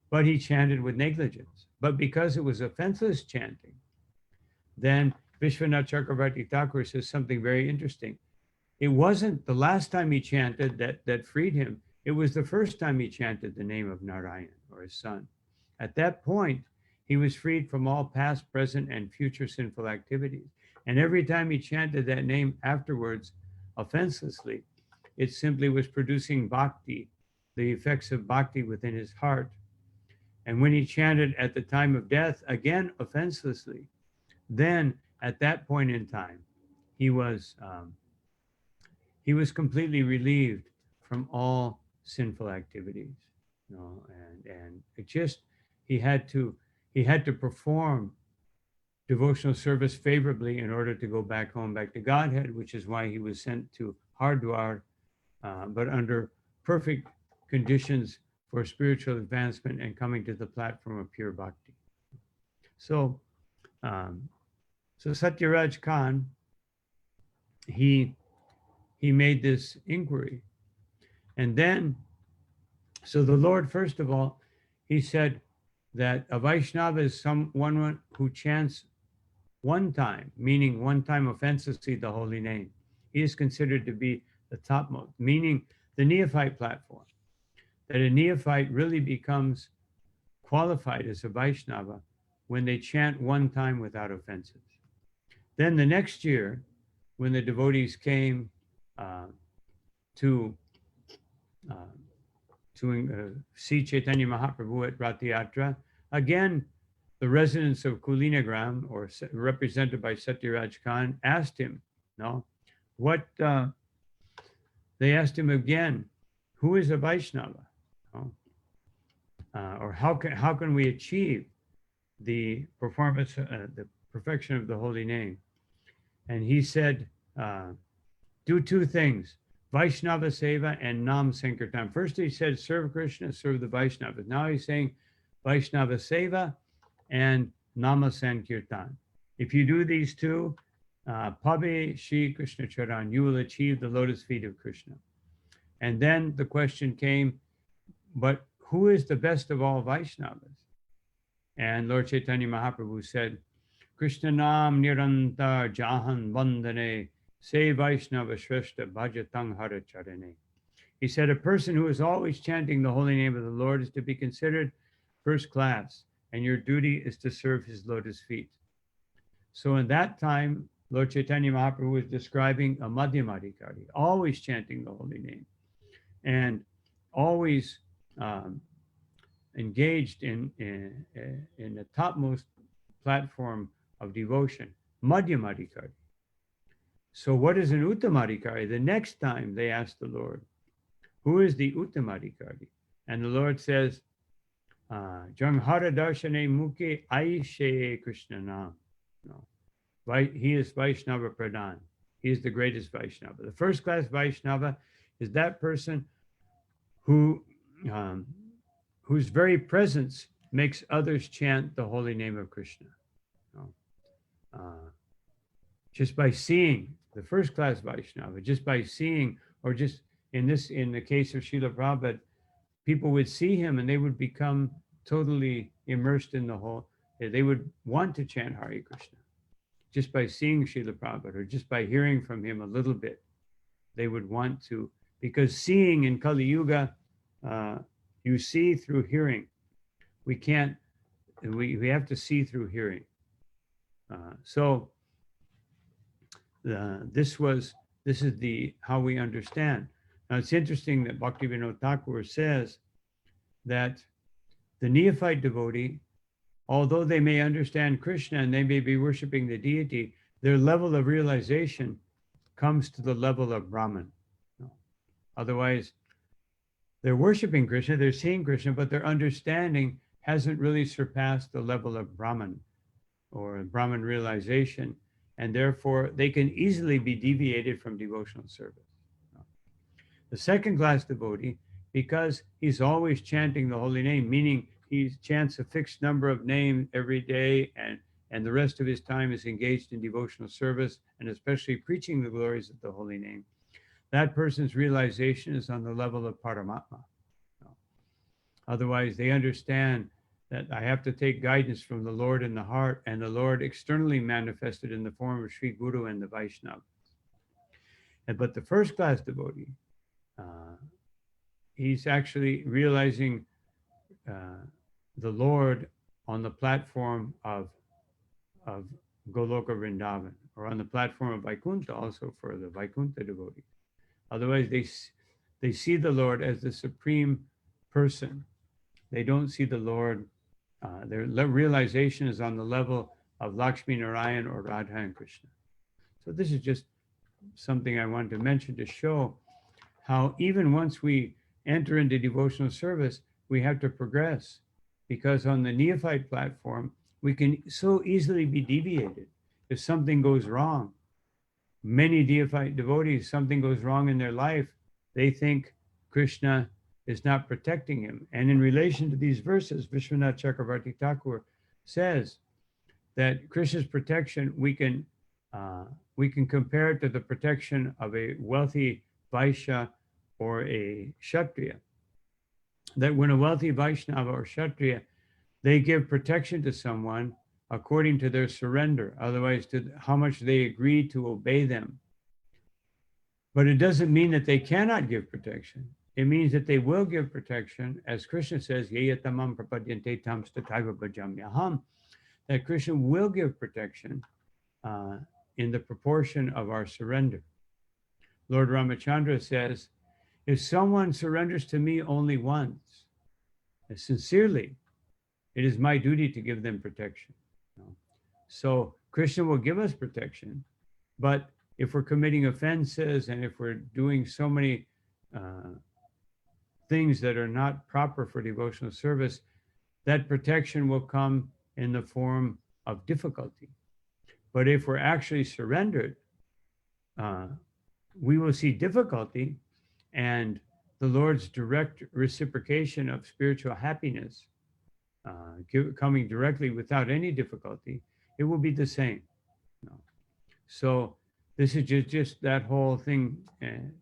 but he chanted with negligence. But because it was offenseless chanting, then Vishwanath Chakravarti Thakur says something very interesting. It wasn't the last time he chanted that freed him. It was the first time he chanted the name of Narayan, or his son. At that point, he was freed from all past, present, and future sinful activities. And every time he chanted that name afterwards, offenselessly, it simply was producing bhakti, the effects of bhakti within his heart. And when he chanted at the time of death, again offenselessly, then at that point in time, he was completely relieved from all sinful activities. You know, and it just he had to perform devotional service favorably in order to go back home, back to Godhead, which is why he was sent to Hardwar, but under perfect conditions for spiritual advancement and coming to the platform of pure bhakti. So, so Satyaraj Khan, he made this inquiry, and then, so the Lord, first of all, he said that a Vaishnava is someone who chants one time, meaning one time offensively the holy name. He is considered to be the topmost, meaning the neophyte platform, that a neophyte really becomes qualified as a Vaishnava when they chant one time without offenses. Then the next year, when the devotees came to see Chaitanya Mahaprabhu at Rath Yatra, again, the residents of Kulinagram, or represented by Satyaraj Khan, asked him, no, what, they asked him again, who is a Vaishnava? No? Or how can we achieve the performance, the perfection of the holy name? And he said, do two things, Vaishnava Seva and Nam Sankirtan. First he said, serve Krishna, serve the Vaishnavas. Now he's saying Vaishnava Seva and Nama Sankirtan. If you do these two, Pabe Shri Krishna Charan, you will achieve the lotus feet of Krishna. And then the question came, but who is the best of all Vaishnavas? And Lord Chaitanya Mahaprabhu said, Krishna Nam Nirantar Jahan Vandane Se Vaishnava Shrestha Bhajatang Hara Charane. He said, a person who is always chanting the holy name of the Lord is to be considered first class, and your duty is to serve his lotus feet. So in that time, Lord Chaitanya Mahaprabhu was describing a Madhyamadikari, always chanting the holy name, and always engaged in the topmost platform of devotion, Madhyamadikari. So what is an Uttamadikari? The next time they asked the Lord, who is the Uttamadikari? And the Lord says, Janghara Darshane Mukhe Aishe Krishna Nam. No. He is Vaishnava Pradhan. He is the greatest Vaishnava. The first class Vaishnava is that person who whose very presence makes others chant the holy name of Krishna. Just by seeing the first class Vaishnava, just by seeing, or just in the case of Srila Prabhupada, people would see him and they would become totally immersed in the whole, they would want to chant Hare Krishna. Just by seeing Srila Prabhupada, or just by hearing from him a little bit, they would want to, because seeing in Kali Yuga, you see through hearing. We have to see through hearing. So this is how we understand. Now it's interesting that Bhaktivinoda Thakur says that the neophyte devotee, although they may understand Krishna and they may be worshiping the deity, their level of realization comes to the level of Brahman. Otherwise, they're worshiping Krishna, they're seeing Krishna, but their understanding hasn't really surpassed the level of Brahman or Brahman realization, and therefore they can easily be deviated from devotional service. The second class devotee, because he's always chanting the holy name, meaning he chants a fixed number of names every day, and the rest of his time is engaged in devotional service, and especially preaching the glories of the holy name, that person's realization is on the level of Paramatma. Otherwise, they understand that I have to take guidance from the Lord in the heart, and the Lord externally manifested in the form of Sri Guru and the Vaishnava. But the first class devotee, he's actually realizing the Lord on the platform of Goloka Vrindavan, or on the platform of Vaikuntha, also for the Vaikuntha devotees. Otherwise, they see the Lord as the supreme person. They don't see the Lord Their realization is on the level of Lakshmi Narayan or Radha and Krishna. So this is just something I wanted to mention to show how even once we enter into devotional service, we have to progress, because on the neophyte platform, we can so easily be deviated. If something goes wrong, many neophyte devotees, something goes wrong in their life, they think Krishna is not protecting him. And in relation to these verses, Vishwanath Chakravarti Thakur says that Krishna's protection, we can compare it to the protection of a wealthy Vaishya or a Kshatriya. That when a wealthy Vaishnava or Kshatriya, they give protection to someone according to their surrender, otherwise to how much they agree to obey them. But it doesn't mean that they cannot give protection. It means that they will give protection, as Krishna says, Yayatamam prapadyante tam stataiva bhajamyaham, that Krishna will give protection in the proportion of our surrender. Lord Ramachandra says, if someone surrenders to me only once, sincerely, it is my duty to give them protection. So Krishna will give us protection, but if we're committing offenses and if we're doing so many things that are not proper for devotional service, that protection will come in the form of difficulty. But if we're actually surrendered, we will see difficulty, and the Lord's direct reciprocation of spiritual happiness coming directly without any difficulty, it will be the same. So this is just that whole thing,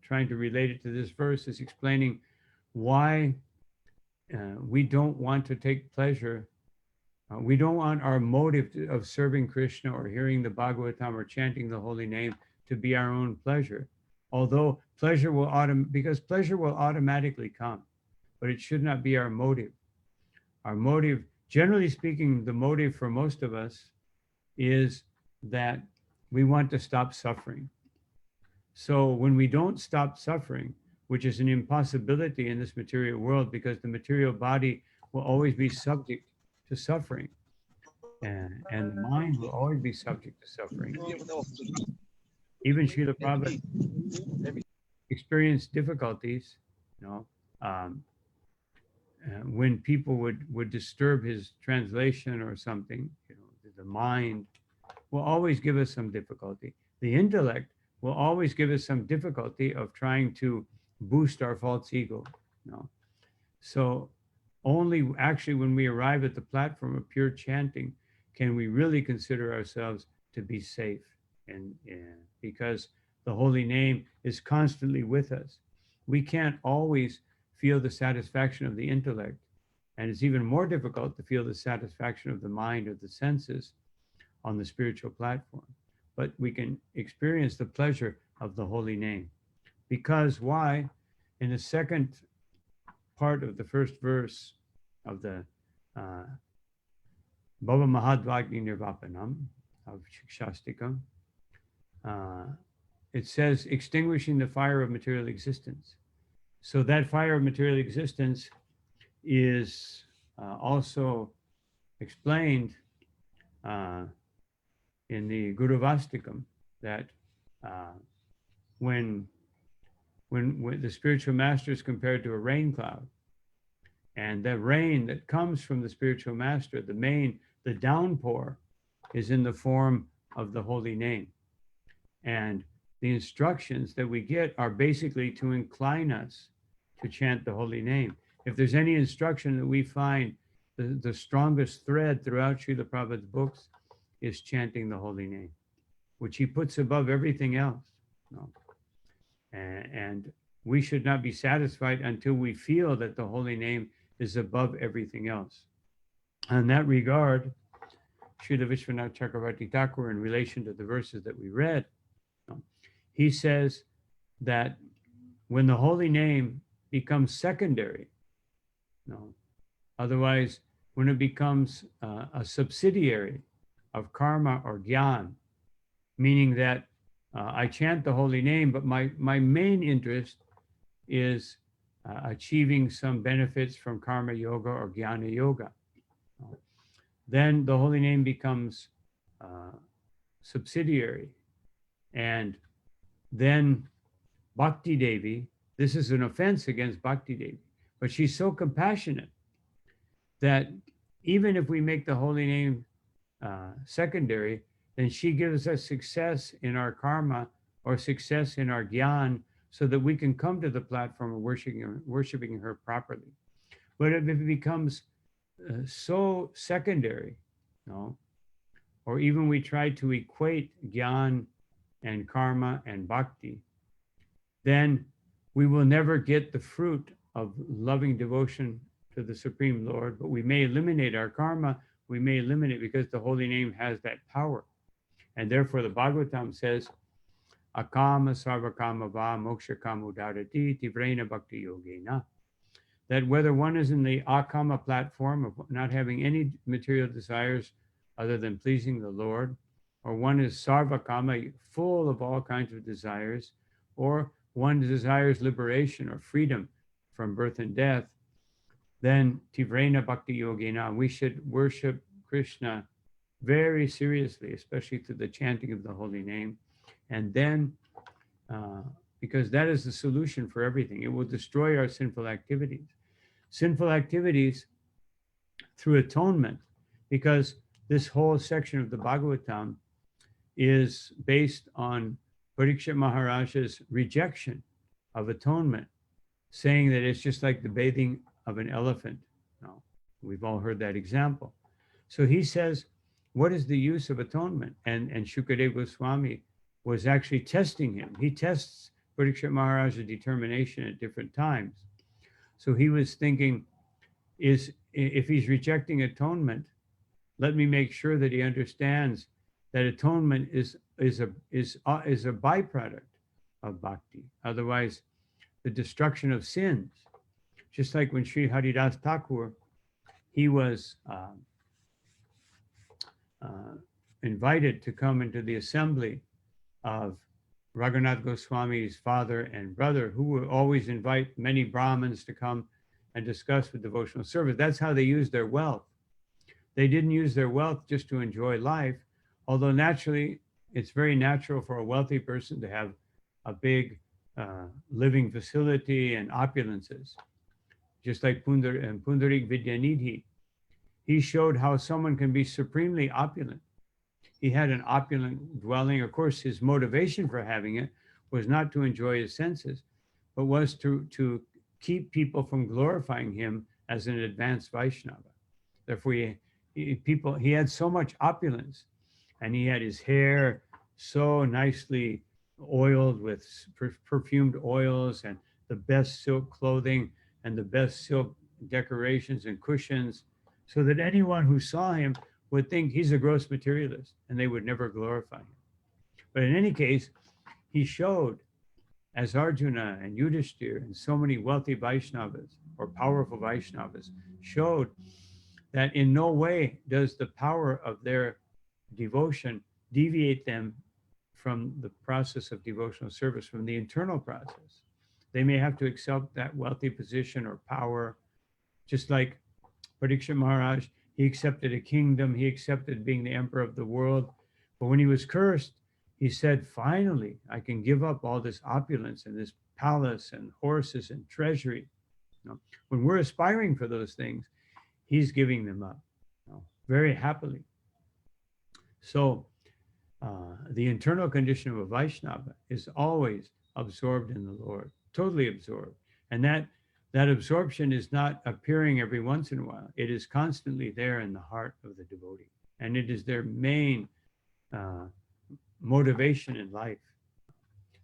trying to relate it to this verse, is explaining why we don't want to take pleasure. We don't want our motive of serving Krishna or hearing the Bhagavatam or chanting the holy name to be our own pleasure. Although pleasure will automatically come, but it should not be our motive. Our motive, generally speaking, the motive for most of us is that we want to stop suffering. So when we don't stop suffering, which is an impossibility in this material world, because the material body will always be subject to suffering, and the mind will always be subject to suffering. Even Srila Prabhupada experienced difficulties, when people would disturb his translation or something. The mind will always give us some difficulty. The intellect will always give us some difficulty of trying to boost our false ego. So only actually when we arrive at the platform of pure chanting can we really consider ourselves to be safe, and because the holy name is constantly with us. We can't always feel the satisfaction of the intellect, and it's even more difficult to feel the satisfaction of the mind or the senses on the spiritual platform. But we can experience the pleasure of the holy name. Because why? In the second part of the first verse of the Bhava Mahadvagni Nirvapanam of Shikshastikam, it says, extinguishing the fire of material existence. So that fire of material existence is also explained in the Guruvastikam, that when the spiritual master is compared to a rain cloud, and that rain that comes from the spiritual master, the downpour, is in the form of the holy name. And the instructions that we get are basically to incline us to chant the holy name. If there's any instruction that we find, the strongest thread throughout Srila Prabhupada's books is chanting the holy name, which he puts above everything else. And we should not be satisfied until we feel that the holy name is above everything else. In that regard, Srila Vishwanath Chakravarti Thakur, in relation to the verses that we read, he says that when the holy name becomes secondary, otherwise, when it becomes a subsidiary of karma or jnana, meaning that I chant the holy name, but my main interest is achieving some benefits from karma yoga or jnana yoga. then the holy name becomes subsidiary. And then Bhakti Devi, this is an offense against Bhakti Devi, but she's so compassionate that even if we make the holy name secondary, then she gives us success in our karma or success in our gyan so that we can come to the platform of worshiping her properly. But if it becomes so secondary, no, or even we try to equate gyan and karma and bhakti, then we will never get the fruit of loving devotion to the Supreme Lord, but we may eliminate our karma, we may eliminate because the holy name has that power. And therefore the Bhagavatam says, akama sarvakama va moksha kamudadati tivrena bhakti yogena. That whether one is in the akama platform of not having any material desires other than pleasing the Lord, or one is sarvakama, full of all kinds of desires, or one desires liberation or freedom from birth and death, then tivrena bhakti yogena, we should worship Krishna very seriously, especially through the chanting of the holy name. And then, because that is the solution for everything, it will destroy our sinful activities. Sinful activities through atonement, because this whole section of the Bhagavatam is based on Parikshit Maharaja's rejection of atonement, saying that it's just like the bathing of an elephant. No, we've all heard that example. So he says, what is the use of atonement? And Shukadeva Goswami was actually testing him. He tests Parikshit Maharaja's determination at different times. So he was thinking, if he's rejecting atonement, let me make sure that he understands that atonement is a byproduct of bhakti. Otherwise, the destruction of sins. Just like when Sri Haridas Thakur, he was invited to come into the assembly of Raghunath Goswami's father and brother, who would always invite many Brahmins to come and discuss with devotional service. That's how they used their wealth. They didn't use their wealth just to enjoy life, although naturally, it's very natural for a wealthy person to have a big living facility and opulences. Just like Pundarik Vidyanidhi, he showed how someone can be supremely opulent. He had an opulent dwelling. Of course, his motivation for having it was not to enjoy his senses, but was to keep people from glorifying him as an advanced Vaishnava. Therefore, he had so much opulence, and he had his hair so nicely oiled with perfumed oils and the best silk clothing and the best silk decorations and cushions, so that anyone who saw him would think he's a gross materialist and they would never glorify him. But in any case, he showed, as Arjuna and Yudhishthir and so many wealthy Vaishnavas or powerful Vaishnavas showed, that in no way does the power of their devotion deviate them from the process of devotional service, from the internal process. They may have to accept that wealthy position or power, just like Parikshit Maharaj, he accepted a kingdom, he accepted being the emperor of the world. But when he was cursed, he said, finally, I can give up all this opulence and this palace and horses and treasury. You know, when we're aspiring for those things, he's giving them up, you know, very happily. So the internal condition of a Vaishnava is always absorbed in the Lord, totally absorbed. And that absorption is not appearing every once in a while. It is constantly there in the heart of the devotee. And it is their main motivation in life.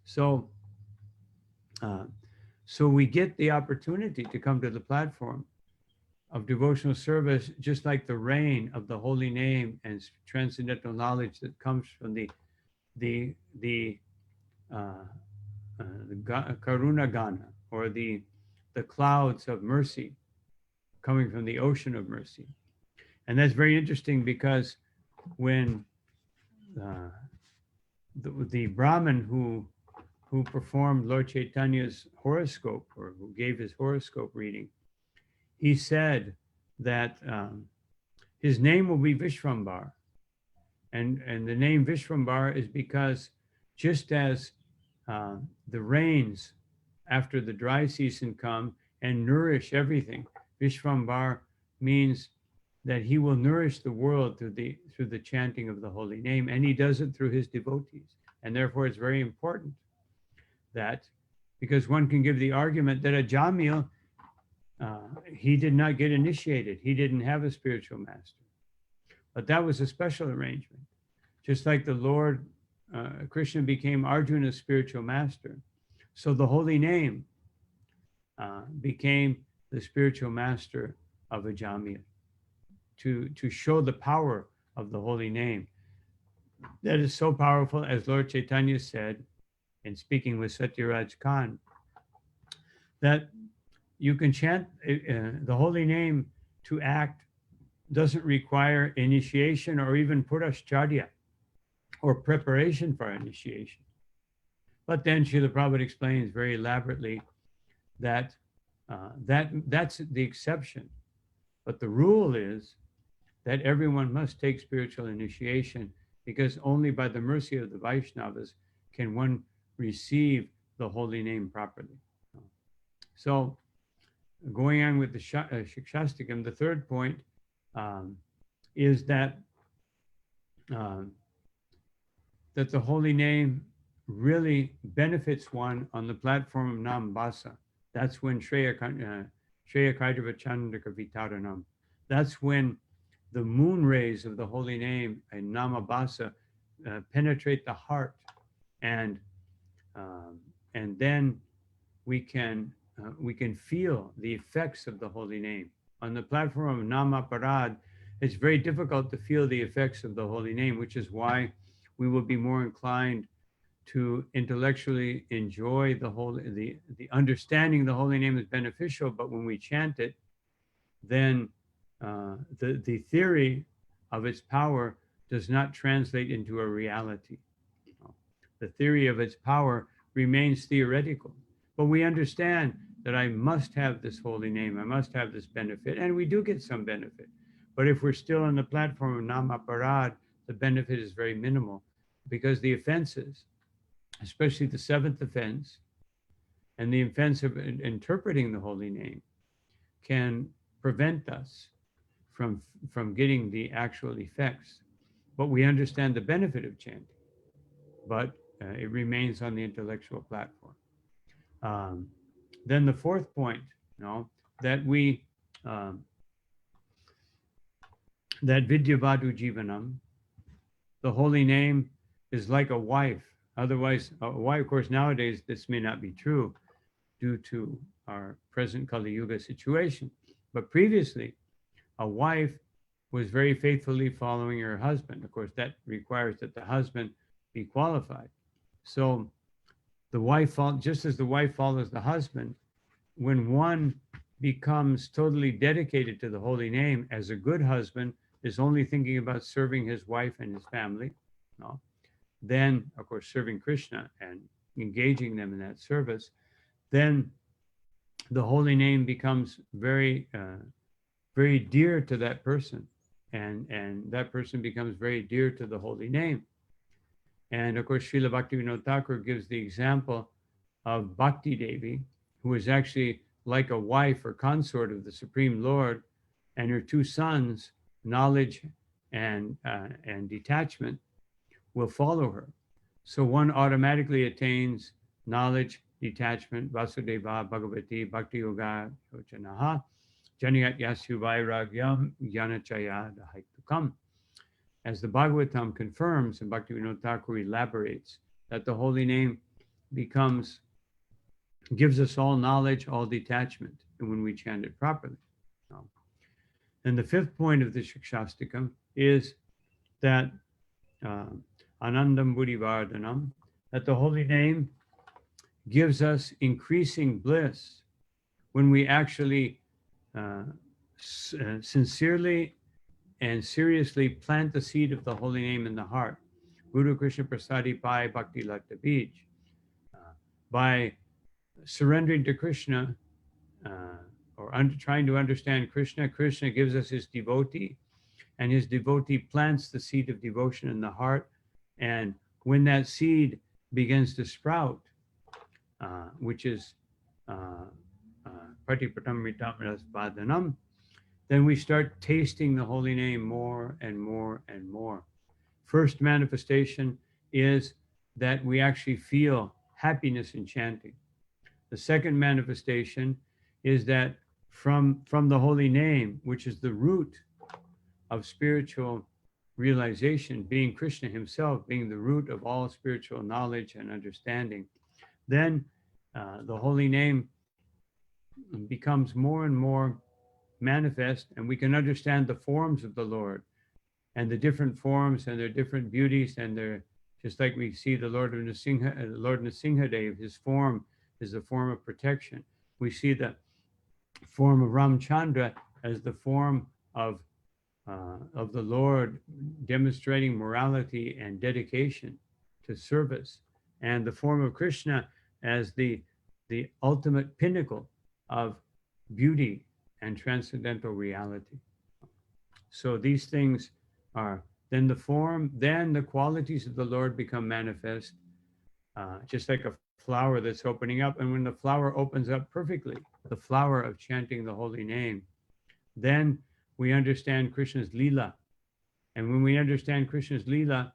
So we get the opportunity to come to the platform of devotional service, just like the rain of the holy name and transcendental knowledge that comes from the Karuna Gana, or the clouds of mercy coming from the ocean of mercy. And that's very interesting, because when the Brahmin who performed Lord Chaitanya's horoscope, or who gave his horoscope reading, he said that his name will be Vishvambar. And the name Vishvambar is because just as the rains after the dry season come and nourish everything, Vishvambar means that he will nourish the world through the chanting of the holy name, and he does it through his devotees. And therefore, it's very important that, because one can give the argument that a Jamil, he did not get initiated. He didn't have a spiritual master. But that was a special arrangement. Just like the Lord, Krishna became Arjuna's spiritual master. So the holy name became the spiritual master of a Jamil to show the power of the holy name. That is so powerful, as Lord Chaitanya said in speaking with Satyaraj Khan, that you can chant the holy name to act doesn't require initiation or even purashcharya or preparation for initiation. But then Srila Prabhupada explains very elaborately that that's the exception. But the rule is that everyone must take spiritual initiation, because only by the mercy of the Vaishnavas can one receive the holy name properly. So going on with the Shikshastikam, the third point is that that the holy name really benefits one on the platform of Nam Basa. That's when Shreya Kaidava Chandrika Vitaranam. That's when the moon rays of the holy name and Nama Basa penetrate the heart, and then we can feel the effects of the holy name. On the platform of Nama Parad, it's very difficult to feel the effects of the holy name, which is why we will be more inclined to intellectually enjoy the understanding the holy name is beneficial, but when we chant it, then the theory of its power does not translate into a reality. The theory of its power remains theoretical, but we understand that I must have this holy name, I must have this benefit, and we do get some benefit. But if we're still on the platform of Namaparad, the benefit is very minimal, because the offenses, especially the seventh offense and the offense of interpreting the holy name, can prevent us from getting the actual effects. But we understand the benefit of chanting, but it remains on the intellectual platform. Then the fourth point, that we that Vidyavadu Jivanam, the holy name, is like a wife. Otherwise, a wife, of course, nowadays this may not be true due to our present Kali Yuga situation. But previously, a wife was very faithfully following her husband. Of course, that requires that the husband be qualified. So the wife, just as the wife follows the husband, when one becomes totally dedicated to the holy name, as a good husband is only thinking about serving his wife and his family, then, of course, serving Krishna and engaging them in that service, then the holy name becomes very, very dear to that person. And that person becomes very dear to the holy name. And of course, Srila Bhaktivinoda Thakur gives the example of Bhakti Devi, who is actually like a wife or consort of the Supreme Lord, and her two sons, knowledge and detachment, will follow her. So one automatically attains knowledge, detachment, Vasudeva, Bhagavati, Bhakti Yoga, Yochanaha, Janiyat Yasu Vairagyam, Yanachaya Dahaiktukam. As the Bhagavatam confirms, and Bhaktivinoda Thakur elaborates, that the holy name gives us all knowledge, all detachment, and when we chant it properly. And the fifth point of the Shikshastikam is that Anandam Buddhivardhanam, that the holy name gives us increasing bliss when we actually sincerely and seriously plant the seed of the holy name in the heart. Guru Krishna Prasadi Pai Bhakti Latta Bij. By surrendering to Krishna or trying to understand Krishna, Krishna gives us his devotee. and his devotee plants the seed of devotion in the heart. And when that seed begins to sprout, which is Patipatamritamrasvadanam, then we start tasting the holy name more and more and more. First manifestation is that we actually feel happiness in chanting. The second manifestation is that from the holy name, which is the root of spiritual realization, being Krishna himself, being the root of all spiritual knowledge and understanding, then the holy name becomes more and more manifest, and we can understand the forms of the Lord and the different forms and their different beauties, and their, just like we see the Lord of Nrsimha, Lord Nrsimhadev, his form is the form of protection. We see the form of Ramchandra as the form of the Lord demonstrating morality and dedication to service, and the form of Krishna as the ultimate pinnacle of beauty and transcendental reality. So these things are then the form, then the qualities of the Lord become manifest, just like a flower that's opening up. And when the flower opens up perfectly, the flower of chanting the holy name, then we understand Krishna's Leela. And when we understand Krishna's Leela,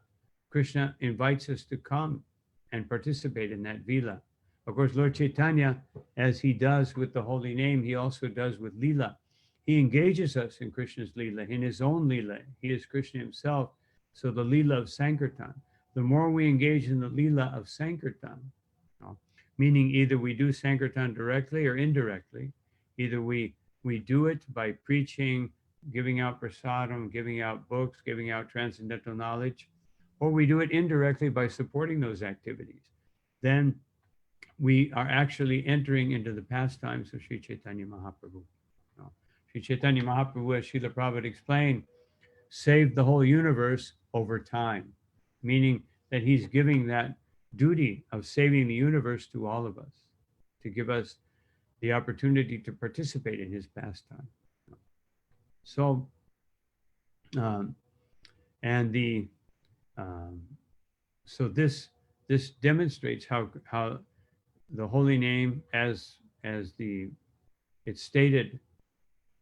Krishna invites us to come and participate in that Leela. Of course, Lord Chaitanya, as he does with the holy name, he also does with Leela. He engages us in Krishna's Leela, in his own Leela. He is Krishna himself. So the Leela of Sankirtan, the more we engage in the Leela of Sankirtan, meaning either we do Sankirtan directly or indirectly, either we do it by preaching, giving out prasadam, giving out books, giving out transcendental knowledge, or we do it indirectly by supporting those activities, then we are actually entering into the pastimes of Sri Chaitanya Mahaprabhu. Sri Chaitanya Mahaprabhu, as Srila Prabhupada explained, saved the whole universe over time, meaning that he's giving that duty of saving the universe to all of us, to give us the opportunity to participate in his pastime. So, so this demonstrates how the holy name, as it's stated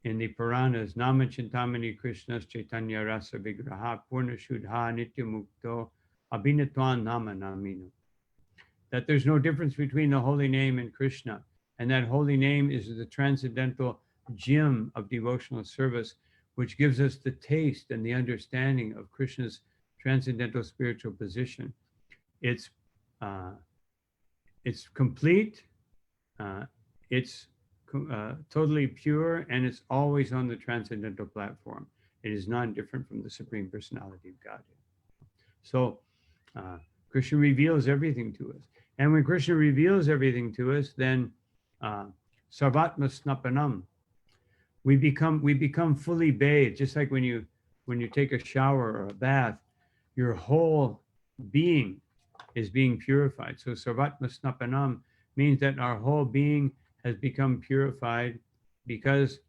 in the Puranas, Nama Chintamani Krishna's Chaitanya Rasa Vigraha Purna Shuddha Nitya Mukto Abhinatwan Nama Namino. That there's no difference between the holy name and Krishna, and that holy name is the transcendental gem of devotional service, which gives us the taste and the understanding of Krishna's transcendental spiritual position. It's complete, it's totally pure, and it's always on the transcendental platform. It is not different from the Supreme Personality of Godhead. So Krishna reveals everything to us. And when Krishna reveals everything to us, then sarvatma snapanam, we become fully bathed, just like when you take a shower or a bath, your whole being is being purified. So sarvatma snapanam means that our whole being has become purified because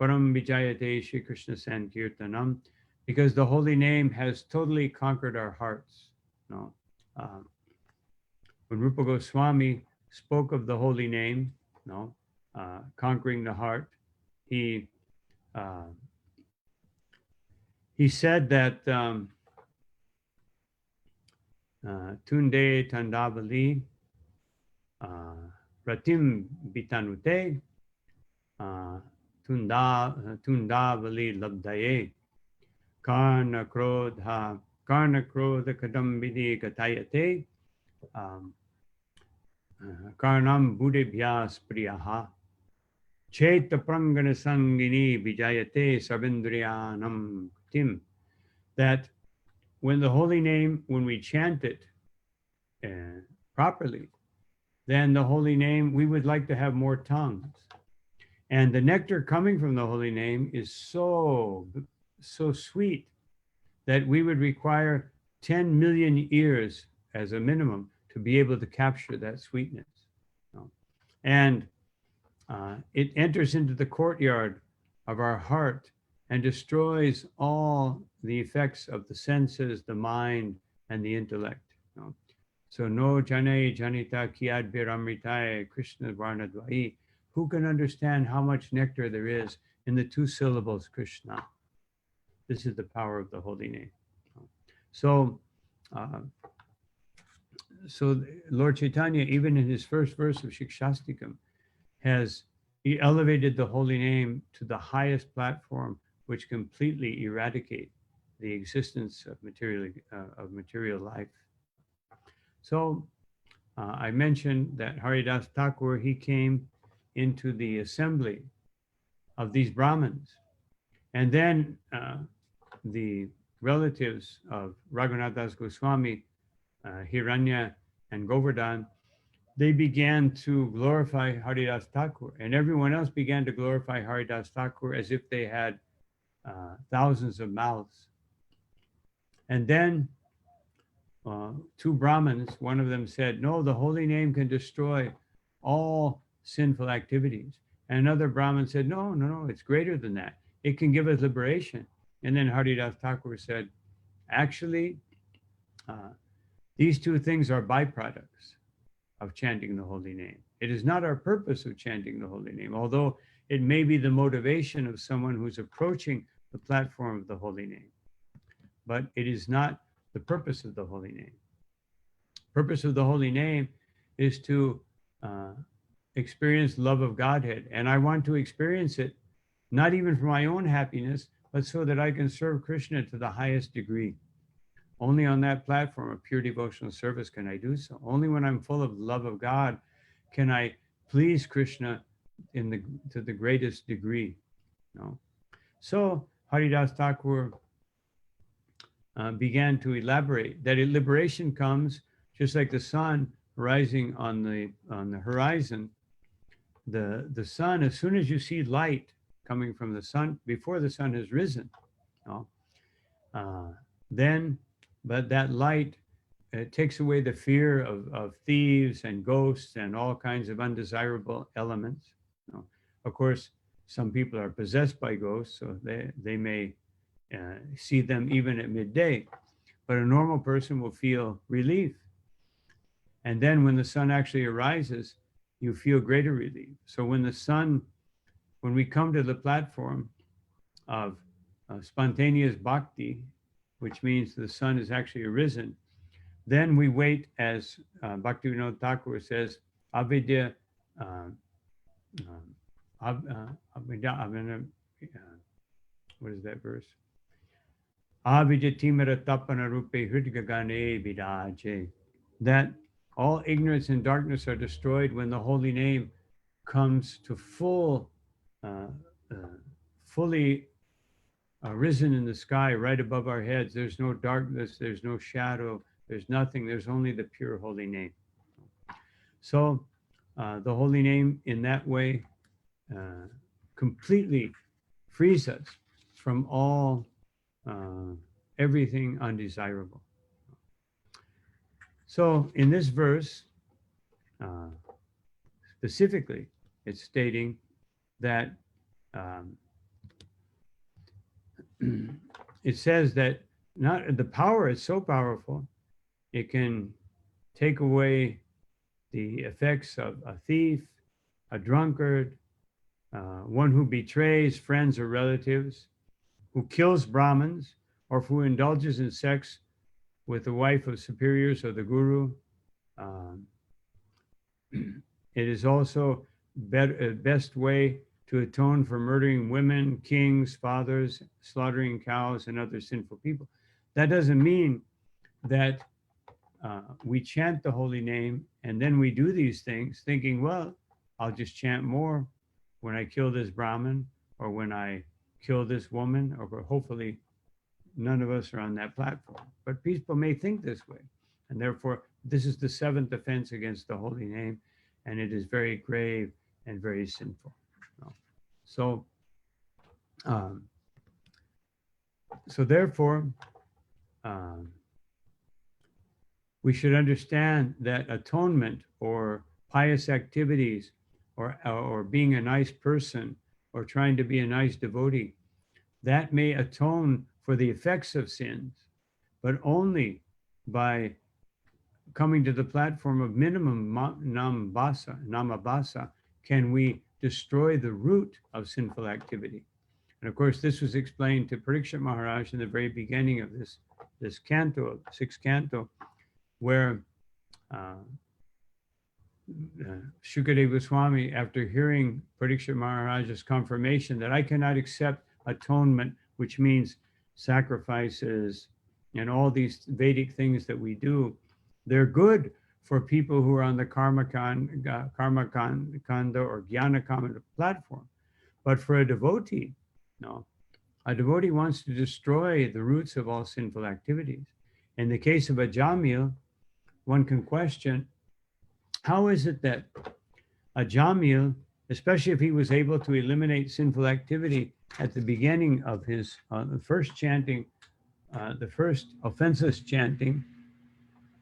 param vijayate Shri Krishna Sankirtanam, because the holy name has totally conquered our hearts. No, when Rupa Goswami spoke of the holy name, conquering the heart, he said that Tunde Tandavali Pratim Bitanute Tundavali Labdaye Karna Krodha Kadambidi Gatayate Karnam Buddhibhyas Priyaha Chaita Prangana Sangini Vijayate Savindriyanam Tim. That when the holy name, when we chant it properly, then the holy name, we would like to have more tongues. And the nectar coming from the holy name is so sweet that we would require 10 million ears as a minimum to be able to capture that sweetness. And it enters into the courtyard of our heart and destroys all the effects of the senses, the mind, and the intellect. You know? So no jane janita kiad biramritaye Krishna varnadvai. Who can understand how much nectar there is in the two syllables Krishna? This is the power of the holy name. So, uh, so Lord Chaitanya, even in his first verse of Shikshastikam, he elevated the holy name to the highest platform, which completely eradicate the existence of material life. So I mentioned that Haridas Thakur, he came into the assembly of these Brahmins, and then the relatives of Raghunath Das Goswami, Hiranya and Govardhan, they began to glorify Haridas Thakur, and everyone else began to glorify Haridas Thakur as if they had thousands of mouths. And then two Brahmins, one of them said, no, the holy name can destroy all sinful activities. And another Brahmin said, no, it's greater than that. It can give us liberation. And then Haridas Thakur said, actually, these two things are byproducts of chanting the holy name. It is not our purpose of chanting the holy name, although it may be the motivation of someone who's approaching the platform of the holy name. But it is not the purpose of the holy name. Purpose of the holy name is to experience love of Godhead. And I want to experience it, not even for my own happiness, but so that I can serve Krishna to the highest degree. Only on that platform of pure devotional service can I do so. Only when I'm full of love of God can I please Krishna to the greatest degree. No? So Haridas Thakur began to elaborate that liberation comes just like the sun rising on the horizon. The sun, as soon as you see light coming from the sun, before the sun has risen, no? But that light takes away the fear of thieves and ghosts and all kinds of undesirable elements. You know, of course, some people are possessed by ghosts, so they may see them even at midday, but a normal person will feel relief. And then when the sun actually arises, you feel greater relief. So when we come to the platform of spontaneous bhakti, which means the sun is actually arisen, then we wait, as Bhaktivinoda Thakur says, avidya, what is that verse? Avidya timara tapana rupe hridgagane vidaje. That all ignorance and darkness are destroyed when the holy name comes to fully risen in the sky right above our heads. There's no darkness, there's no shadow, there's nothing, there's only the pure holy name. So the holy name in that way completely frees us from all everything undesirable. So in this verse, specifically, it's stating that it says that not the power is so powerful, it can take away the effects of a thief, a drunkard, one who betrays friends or relatives, who kills Brahmins, or who indulges in sex with the wife of superiors or the guru. It is also best way to atone for murdering women, kings, fathers, slaughtering cows, and other sinful people. That doesn't mean that we chant the holy name and then we do these things thinking, well, I'll just chant more when I kill this Brahmin or when I kill this woman, or hopefully none of us are on that platform. But people may think this way. And therefore, this is the seventh offense against the holy name, and it is very grave and very sinful. So therefore, we should understand that atonement or pious activities or being a nice person or trying to be a nice devotee, that may atone for the effects of sins, but only by coming to the platform of minimum namabhasa, can we destroy the root of sinful activity. And of course, this was explained to Parikshit Maharaj in the very beginning of this canto, sixth canto, where Shukadeva Swami, after hearing Parikshit Maharaj's confirmation that I cannot accept atonement, which means sacrifices and all these Vedic things that we do, they're good for people who are on the karma kanda or jnana kanda platform. But for a devotee, no, a devotee wants to destroy the roots of all sinful activities. In the case of a Jamil, one can question, how is it that a Jamil, especially if he was able to eliminate sinful activity at the beginning of his the first chanting, the first offenseless chanting,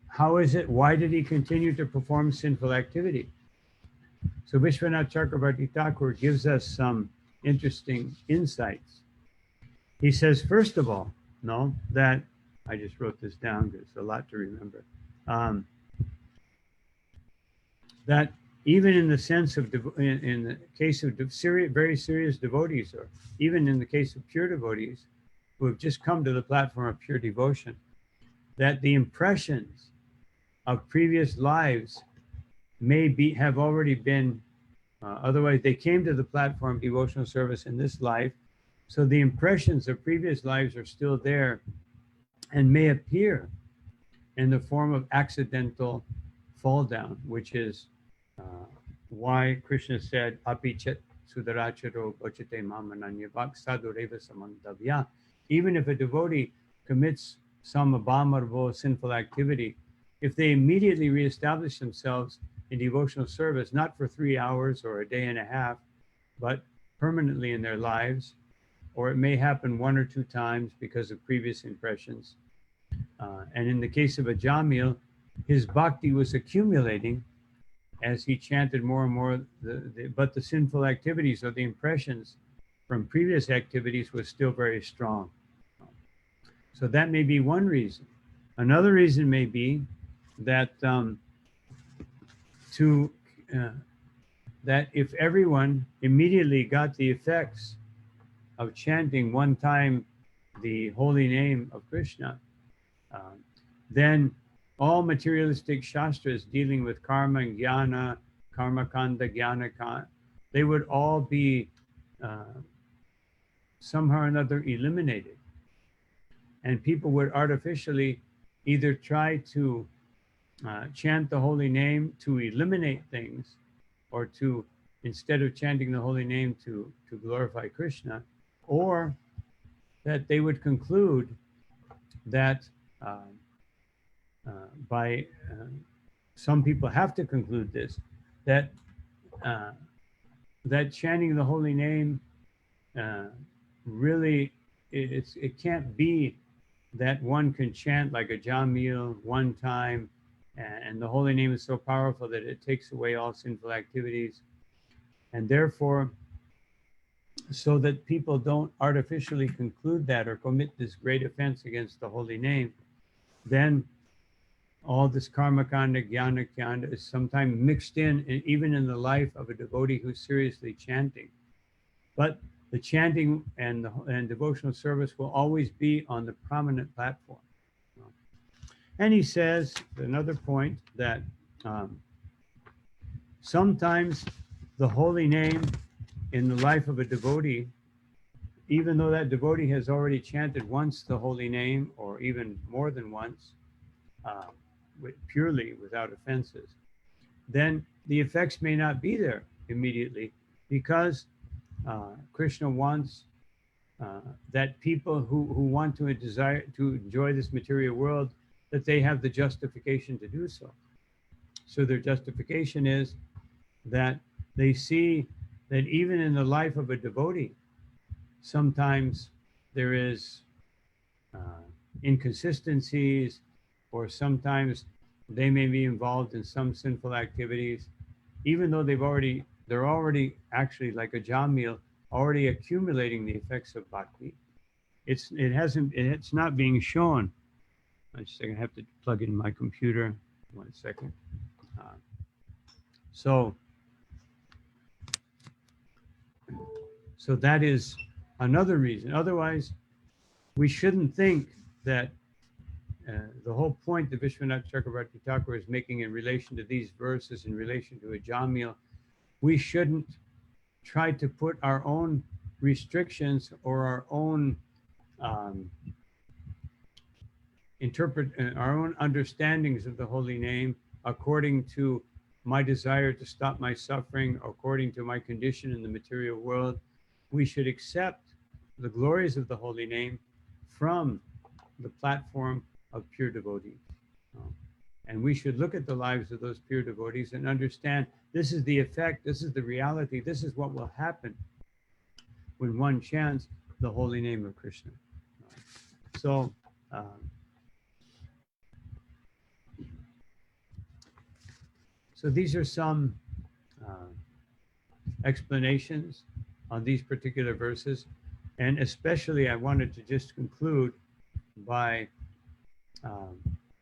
how is it, why did he continue to perform sinful activity? So Vishwanath Chakravarti Thakur gives us some interesting insights. He says, first of all, no, that I just wrote this down because it's a lot to remember. That even in the sense of, in the case of very serious devotees, or even in the case of pure devotees who have just come to the platform of pure devotion, that the impressions of previous lives have already been, otherwise they came to the platform of devotional service in this life, so the impressions of previous lives are still there and may appear in the form of accidental fall down, which is why Krishna said, Apichet sudaracharo bhajate mamananya sadureva samantavya. Even if a devotee commits some abominable sinful activity, if they immediately reestablish themselves in devotional service, not for 3 hours or a day and a half, but permanently in their lives, or it may happen 1 or 2 times because of previous impressions. And in the case of a Jamil, his bhakti was accumulating as he chanted more and more, but the sinful activities or the impressions from previous activities was still very strong. So that may be one reason. Another reason may be that that if everyone immediately got the effects of chanting one time the holy name of Krishna, then all materialistic shastras dealing with karma and jnana, karma kanda, jnana kanda, they would all be somehow or another eliminated. And people would artificially either try to chant the holy name to eliminate things, or to, instead of chanting the holy name, to glorify Krishna, or that they would conclude that some people have to conclude this, that that chanting the holy name really, it can't be that one can chant like a Jamil one time, and the holy name is so powerful that it takes away all sinful activities. And therefore, so that people don't artificially conclude that or commit this great offense against the holy name, then all this karma kanda, jnana kanda is sometimes mixed in, even in the life of a devotee who's seriously chanting. But the chanting and devotional service will always be on the prominent platform. And he says, another point, that sometimes the holy name in the life of a devotee, even though that devotee has already chanted once the holy name, or even more than once, purely without offenses, then the effects may not be there immediately, because Krishna wants that people who want to desire to enjoy this material world, that they have the justification to do so. So their justification is that they see that even in the life of a devotee, sometimes there is inconsistencies, or sometimes they may be involved in some sinful activities, even though they're already actually, like a Jamil, already accumulating the effects of bhakti. it's not being shown. Just a second, I have to plug in my computer. 1 second. Uh, so that is another reason. Otherwise, we shouldn't think that the whole point that Vishwanath Chakravarti Thakur is making in relation to these verses, in relation to a Jamil, we shouldn't try to put our own restrictions or our own interpret our own understandings of the holy name according to my desire to stop my suffering, according to my condition in the material world. We should accept the glories of the holy name from the platform of pure devotees. And we should look at the lives of those pure devotees and understand this is the effect, this is the reality, this is what will happen when one chants the holy name of Krishna. So, so these are some explanations on these particular verses. And especially I wanted to just conclude by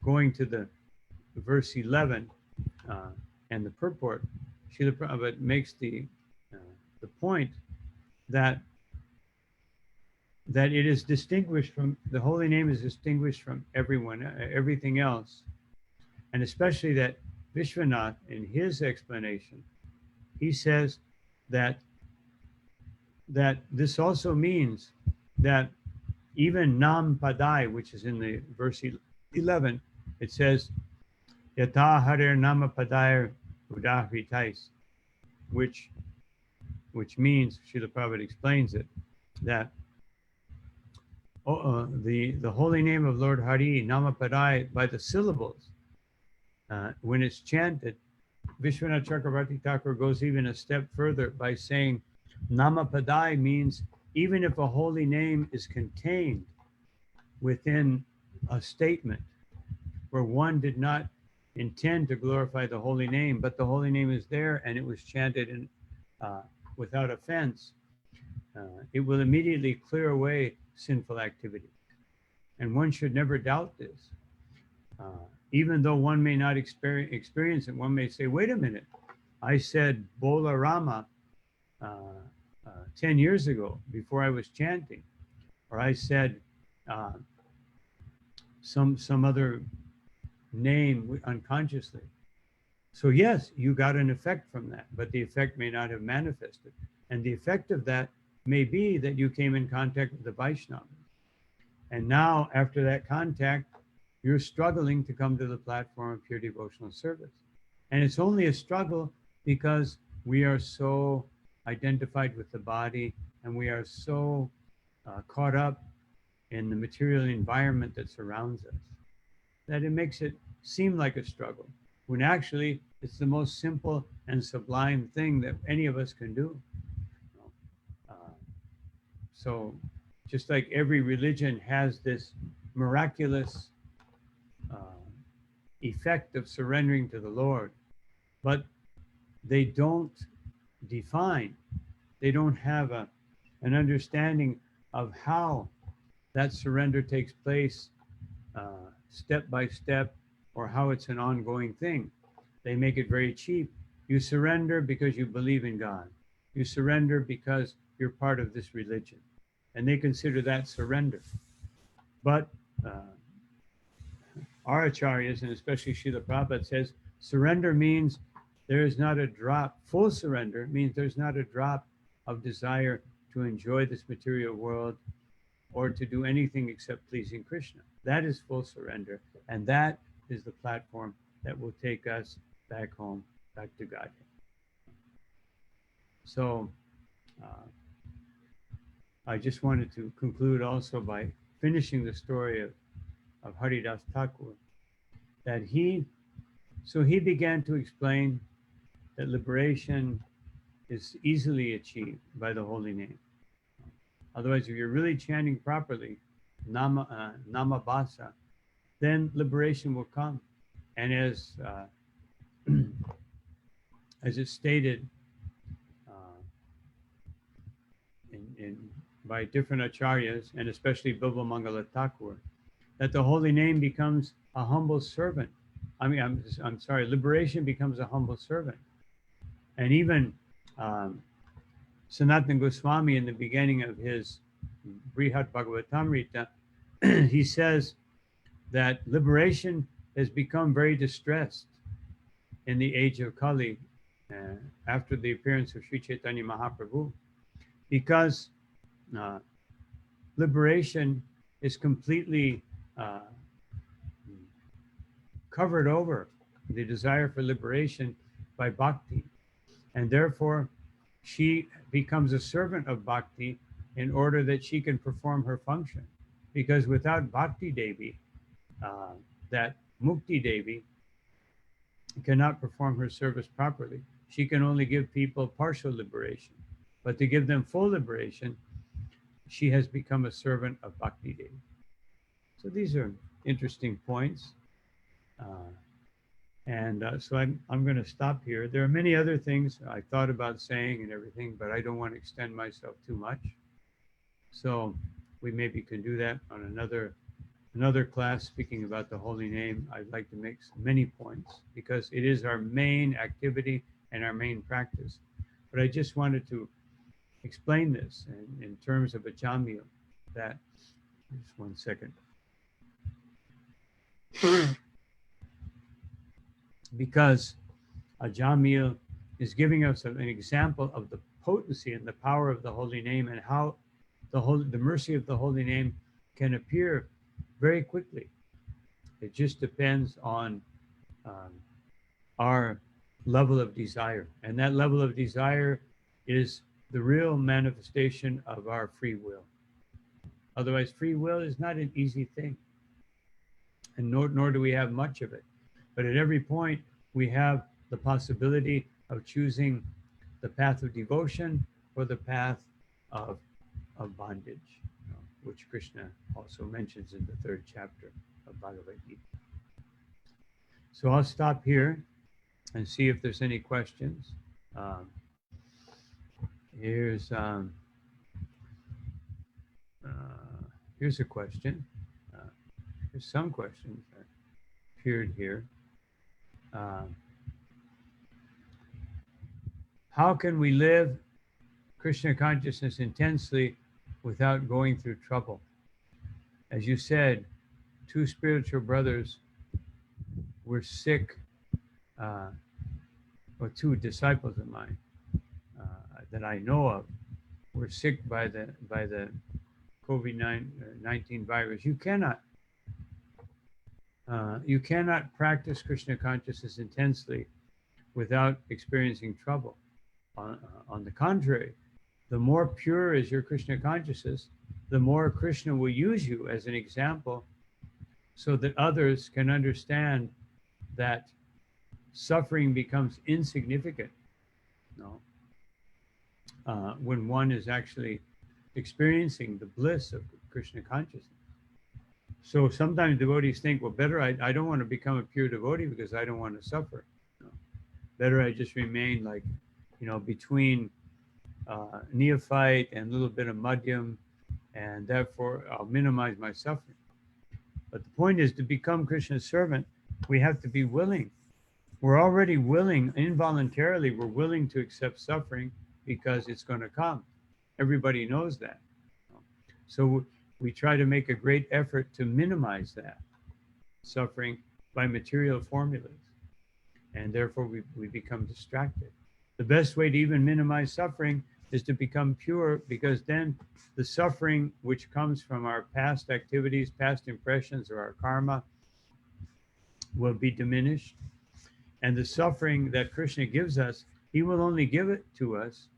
going to the verse 11 and the purport. Srila Prabhupada makes the point that it is distinguished from, the holy name is distinguished from everything else. And especially that Vishwanath, in his explanation, he says that this also means that even Nam Padai, which is in the verse 11, it says, Yata Harir Nama Padai Udahritais, which means, Srila Prabhupada explains it, that the holy name of Lord Hari, Nama Padai, by the syllables, when it's chanted, Vishwanath Chakravarti Thakur goes even a step further by saying Nama Padai means even if a holy name is contained within a statement where one did not intend to glorify the holy name, but the holy name is there and it was chanted without offense, it will immediately clear away sinful activity. And one should never doubt this. Even though one may not experience it, one may say, wait a minute, I said Bola Rama 10 years ago before I was chanting, or I said some other name unconsciously. So yes, you got an effect from that, but the effect may not have manifested. And the effect of that may be that you came in contact with the Vaishnavas. And now after that contact, you're struggling to come to the platform of pure devotional service. And it's only a struggle because we are so identified with the body and we are so caught up in the material environment that surrounds us that it makes it seem like a struggle, when actually it's the most simple and sublime thing that any of us can do. So just like every religion has this miraculous effect of surrendering to the Lord, but they don't define, they don't have an understanding of how that surrender takes place step by step, or how it's an ongoing thing. They make it very cheap. You surrender because you believe in God. You surrender because you're part of this religion. And they consider that surrender. But our acharyas, and especially Srila Prabhupada, says surrender means there is not a drop. Full surrender means there's not a drop of desire to enjoy this material world or to do anything except pleasing Krishna. That is full surrender. And that is the platform that will take us back home, back to Godhead. So I just wanted to conclude also by finishing the story of Haridas Thakur, that he began to explain that liberation is easily achieved by the holy name. Otherwise, if you're really chanting properly, Nama Basa, then liberation will come. And as it's stated in by different acharyas, and especially Bilba Mangala Thakur, that the holy name becomes a humble servant. I'm sorry, liberation becomes a humble servant. And even um, Sanatana Goswami, in the beginning of his Brihad Bhagavatamrita, he says that liberation has become very distressed in the age of Kali, after the appearance of Sri Chaitanya Mahaprabhu, because uh, liberation is completely uh, covered over, the desire for liberation, by bhakti. And therefore, she becomes a servant of bhakti in order that she can perform her function. Because without Bhakti Devi, uh, that Mukti Devi cannot perform her service properly. She can only give people partial liberation. But to give them full liberation, she has become a servant of Bhakti Devi. So these are interesting points. So I'm going to stop here. There are many other things I thought about saying and everything, but I don't want to extend myself too much. So we maybe can do that on another class speaking about the holy name. I'd like to make many points because it is our main activity and our main practice. But I just wanted to explain this in terms of a jamil, that, just one second. Because a jamil is giving us an example of the potency and the power of the holy name, and how the mercy of the holy name can appear very quickly. It just depends on our level of desire, and that level of desire is the real manifestation of our free will. Otherwise, free will is not an easy thing, and nor do we have much of it. But at every point, we have the possibility of choosing the path of devotion or the path of bondage, which Krishna also mentions in the 3rd chapter of Bhagavad Gita. So I'll stop here and see if there's any questions. Here's a question. There's some questions that appeared here. How can we live Krishna consciousness intensely without going through trouble? As you said, 2 spiritual brothers were sick, or 2 disciples of mine that I know of were sick by the COVID-19 virus. You cannot practice Krishna consciousness intensely without experiencing trouble. On the contrary, the more pure is your Krishna consciousness, the more Krishna will use you as an example so that others can understand that suffering becomes insignificant. When one is actually experiencing the bliss of Krishna consciousness. So sometimes devotees think, well, better I don't want to become a pure devotee because I don't want to suffer. Better I just remain like, between neophyte and a little bit of madhyam, and therefore I'll minimize my suffering. But the point is, to become Krishna's servant, we have to be willing. We're already willing, involuntarily, we're willing to accept suffering because it's going to come. Everybody knows that. So we try to make a great effort to minimize that suffering by material formulas. And therefore we become distracted. The best way to even minimize suffering is to become pure, because then the suffering which comes from our past activities, past impressions, or our karma will be diminished. And the suffering that Krishna gives us, he will only give it to us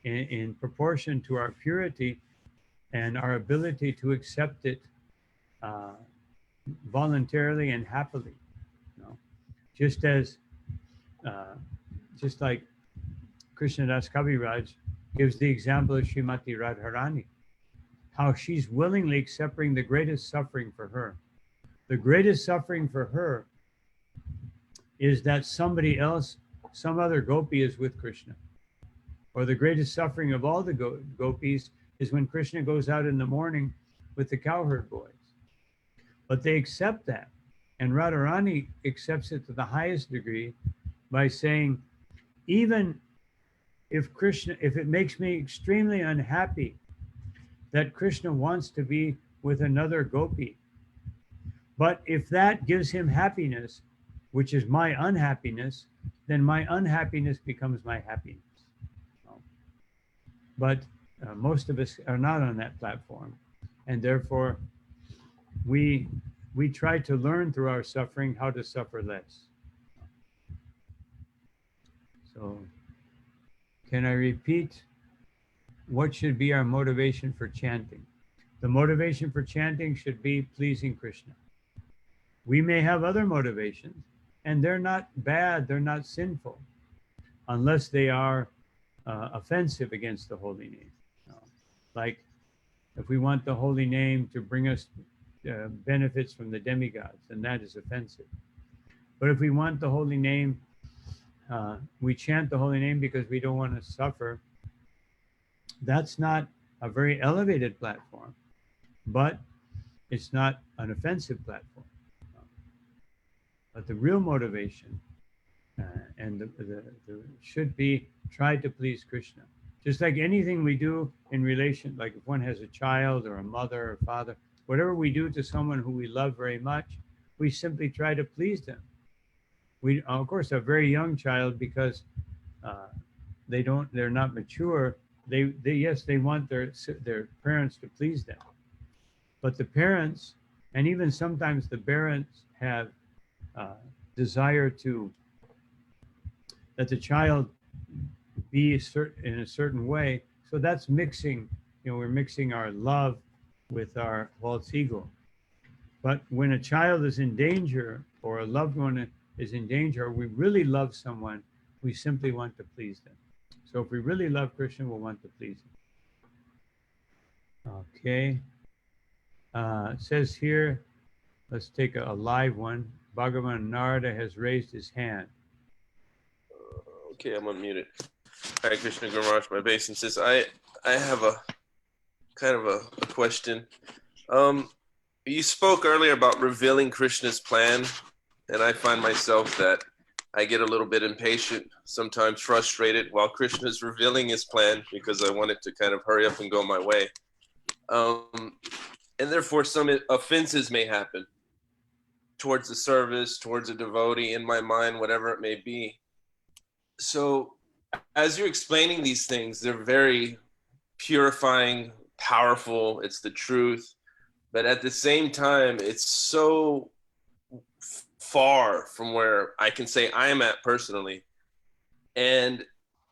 in proportion to our purity and our ability to accept it voluntarily and happily. Just like Krishnadas Kaviraj gives the example of Srimati Radharani, how she's willingly accepting the greatest suffering for her. The greatest suffering for her is that somebody else, some other gopi, is with Krishna. Or the greatest suffering of all the gopis is when Krishna goes out in the morning with the cowherd boys. But they accept that. And Radharani accepts it to the highest degree by saying, even if it makes me extremely unhappy that Krishna wants to be with another gopi, but if that gives him happiness, which is my unhappiness, then my unhappiness becomes my happiness. But most of us are not on that platform, and therefore we try to learn through our suffering how to suffer less. So, can I repeat what should be our motivation for chanting? The motivation for chanting should be pleasing Krishna. We may have other motivations, and they're not bad, they're not sinful, unless they are offensive against the holy name. Like if we want the holy name to bring us benefits from the demigods, then that is offensive. But if we want the holy name, we chant the holy name because we don't want to suffer, that's not a very elevated platform, but it's not an offensive platform. But the real motivation and the should be try to please Krishna. Just like anything we do in relation, like if one has a child or a mother or father, whatever we do to someone who we love very much, we simply try to please them. We, of course, a very young child, because they're not mature. They want their parents to please them, but the parents, and even sometimes the parents, have desire that the child be in a certain way. So that's mixing. We're mixing our love with our false ego. But when a child is in danger, or a loved one is in danger, or we really love someone, we simply want to please them. So if we really love Krishna, we'll want to please him. Okay. It says here, let's take a live one. Bhagavan Narada has raised his hand. Okay, I'm unmuted. Hare Krishna Guru Maharaj, my obeisances. I have a kind of a question. You spoke earlier about revealing Krishna's plan, and I find myself that I get a little bit impatient, sometimes frustrated while Krishna's revealing his plan, because I want it to kind of hurry up and go my way. And therefore some offenses may happen towards the service, towards a devotee, in my mind, whatever it may be. So as you're explaining these things, they're very purifying, powerful, it's the truth. But at the same time, it's so far from where I can say I am at personally. And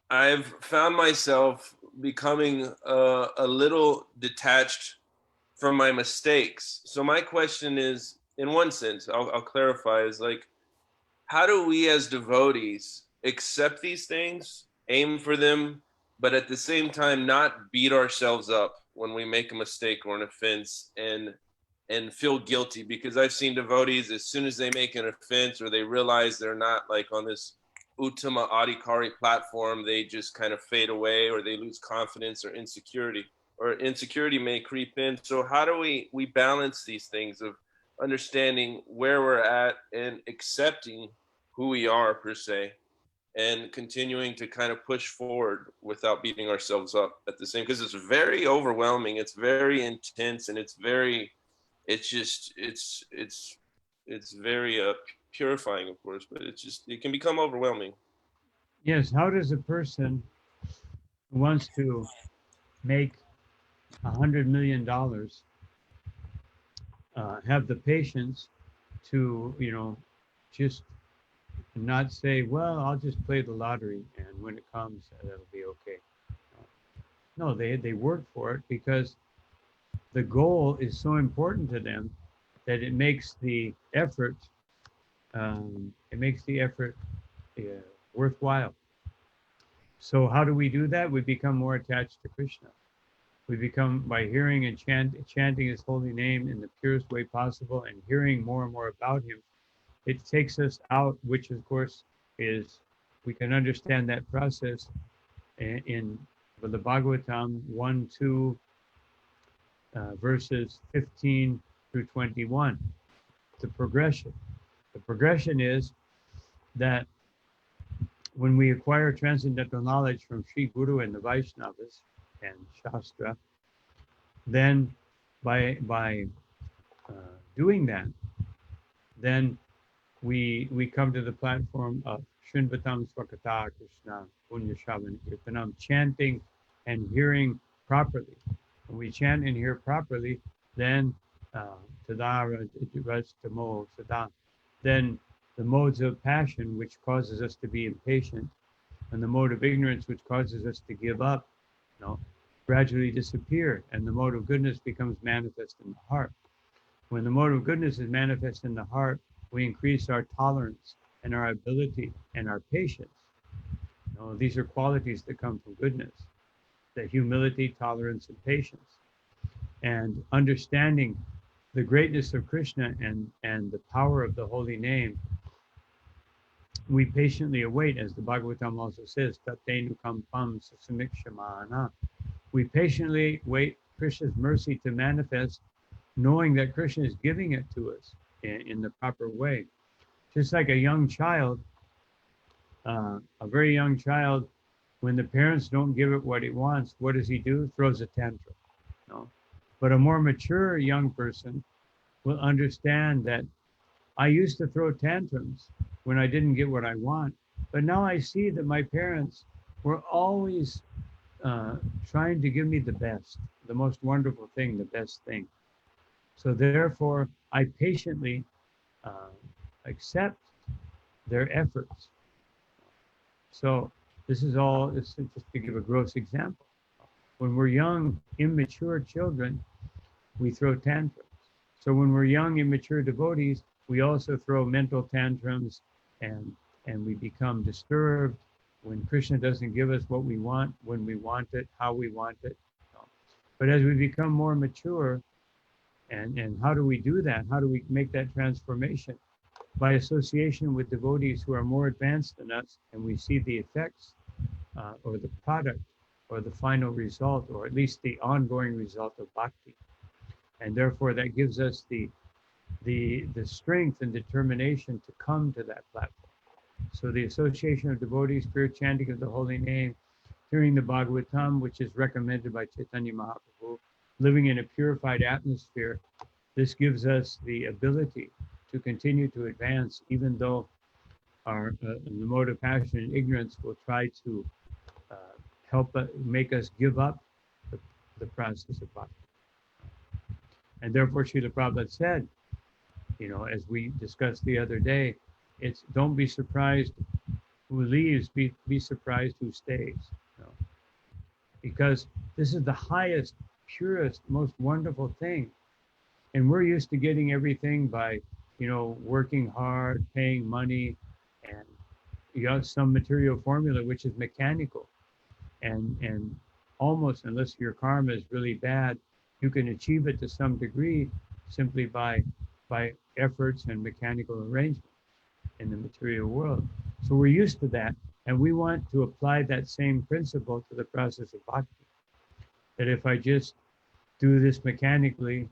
I've found myself becoming a little detached from my mistakes. So my question is, in one sense, I'll clarify, is like, how do we as devotees accept these things, aim for them, but at the same time not beat ourselves up when we make a mistake or an offense and feel guilty? Because I've seen devotees, as soon as they make an offense or they realize they're not like on this Uttama Adhikari platform, they just kind of fade away, or they lose confidence, or insecurity may creep in. So how do we balance these things of understanding where we're at and accepting who we are per se, and continuing to kind of push forward without beating ourselves up at the same, because it's very overwhelming, it's very intense, and it's very purifying, of course, but it can become overwhelming. Yes, how does a person who wants to make $100 million have the patience to, just not say, well, I'll just play the lottery, and when it comes, that'll be okay. No, they work for it, because the goal is so important to them that it makes the effort worthwhile. So how do we do that? We become more attached to Krishna. We become, by hearing and chanting his holy name in the purest way possible, and hearing more and more about him, it takes us out, which of course is, we can understand that process in the Bhagavatam 1, 2, verses 15 through 21. The progression. The progression is that when we acquire transcendental knowledge from Sri Guru and the Vaishnavas and Shastra, then by doing that, then we come to the platform of Shinvatam Swakata Krishna Punya Shavan Kirtanam, chanting and hearing properly. When we chant and hear properly, then Tadara Rajtamo Sada, then the modes of passion which causes us to be impatient, and the mode of ignorance which causes us to give up, gradually disappear, and the mode of goodness becomes manifest in the heart. When the mode of goodness is manifest in the heart, we increase our tolerance and our ability and our patience. These are qualities that come from goodness, the humility, tolerance, and patience. And understanding the greatness of Krishna and the power of the holy name, we patiently await, as the Bhagavatam also says, Tatenu kampam sasamikshamana. We patiently wait Krishna's mercy to manifest, knowing that Krishna is giving it to us in the proper way. Just like a young child, a very young child, when the parents don't give it what it wants, what does he do? Throws a tantrum. But a more mature young person will understand that I used to throw tantrums when I didn't get what I want, but now I see that my parents were always trying to give me the best, the most wonderful thing, the best thing. So therefore, I patiently accept their efforts. So this is just to give a gross example. When we're young, immature children, we throw tantrums. So when we're young, immature devotees, we also throw mental tantrums and we become disturbed when Krishna doesn't give us what we want, when we want it, how we want it. But as we become more mature, and how do we do that? How do we make that transformation? By association with devotees who are more advanced than us, and we see the effects or the product or the final result, or at least the ongoing result of bhakti. And therefore that gives us the strength and determination to come to that platform. So the association of devotees, spirit chanting of the holy name, hearing the Bhagavatam, which is recommended by Chaitanya Mahaprabhu, living in a purified atmosphere, this gives us the ability to continue to advance, even though our the mode of passion and ignorance will try to make us give up the process of bhakti. And therefore, Srila Prabhupada said, as we discussed the other day, it's don't be surprised who leaves, be surprised who stays. Because this is the highest, purest, most wonderful thing. And we're used to getting everything by, working hard, paying money, and some material formula which is mechanical. And almost, unless your karma is really bad, you can achieve it to some degree simply by efforts and mechanical arrangements in the material world. So we're used to that, and we want to apply that same principle to the process of bhakti. That if I just do this mechanically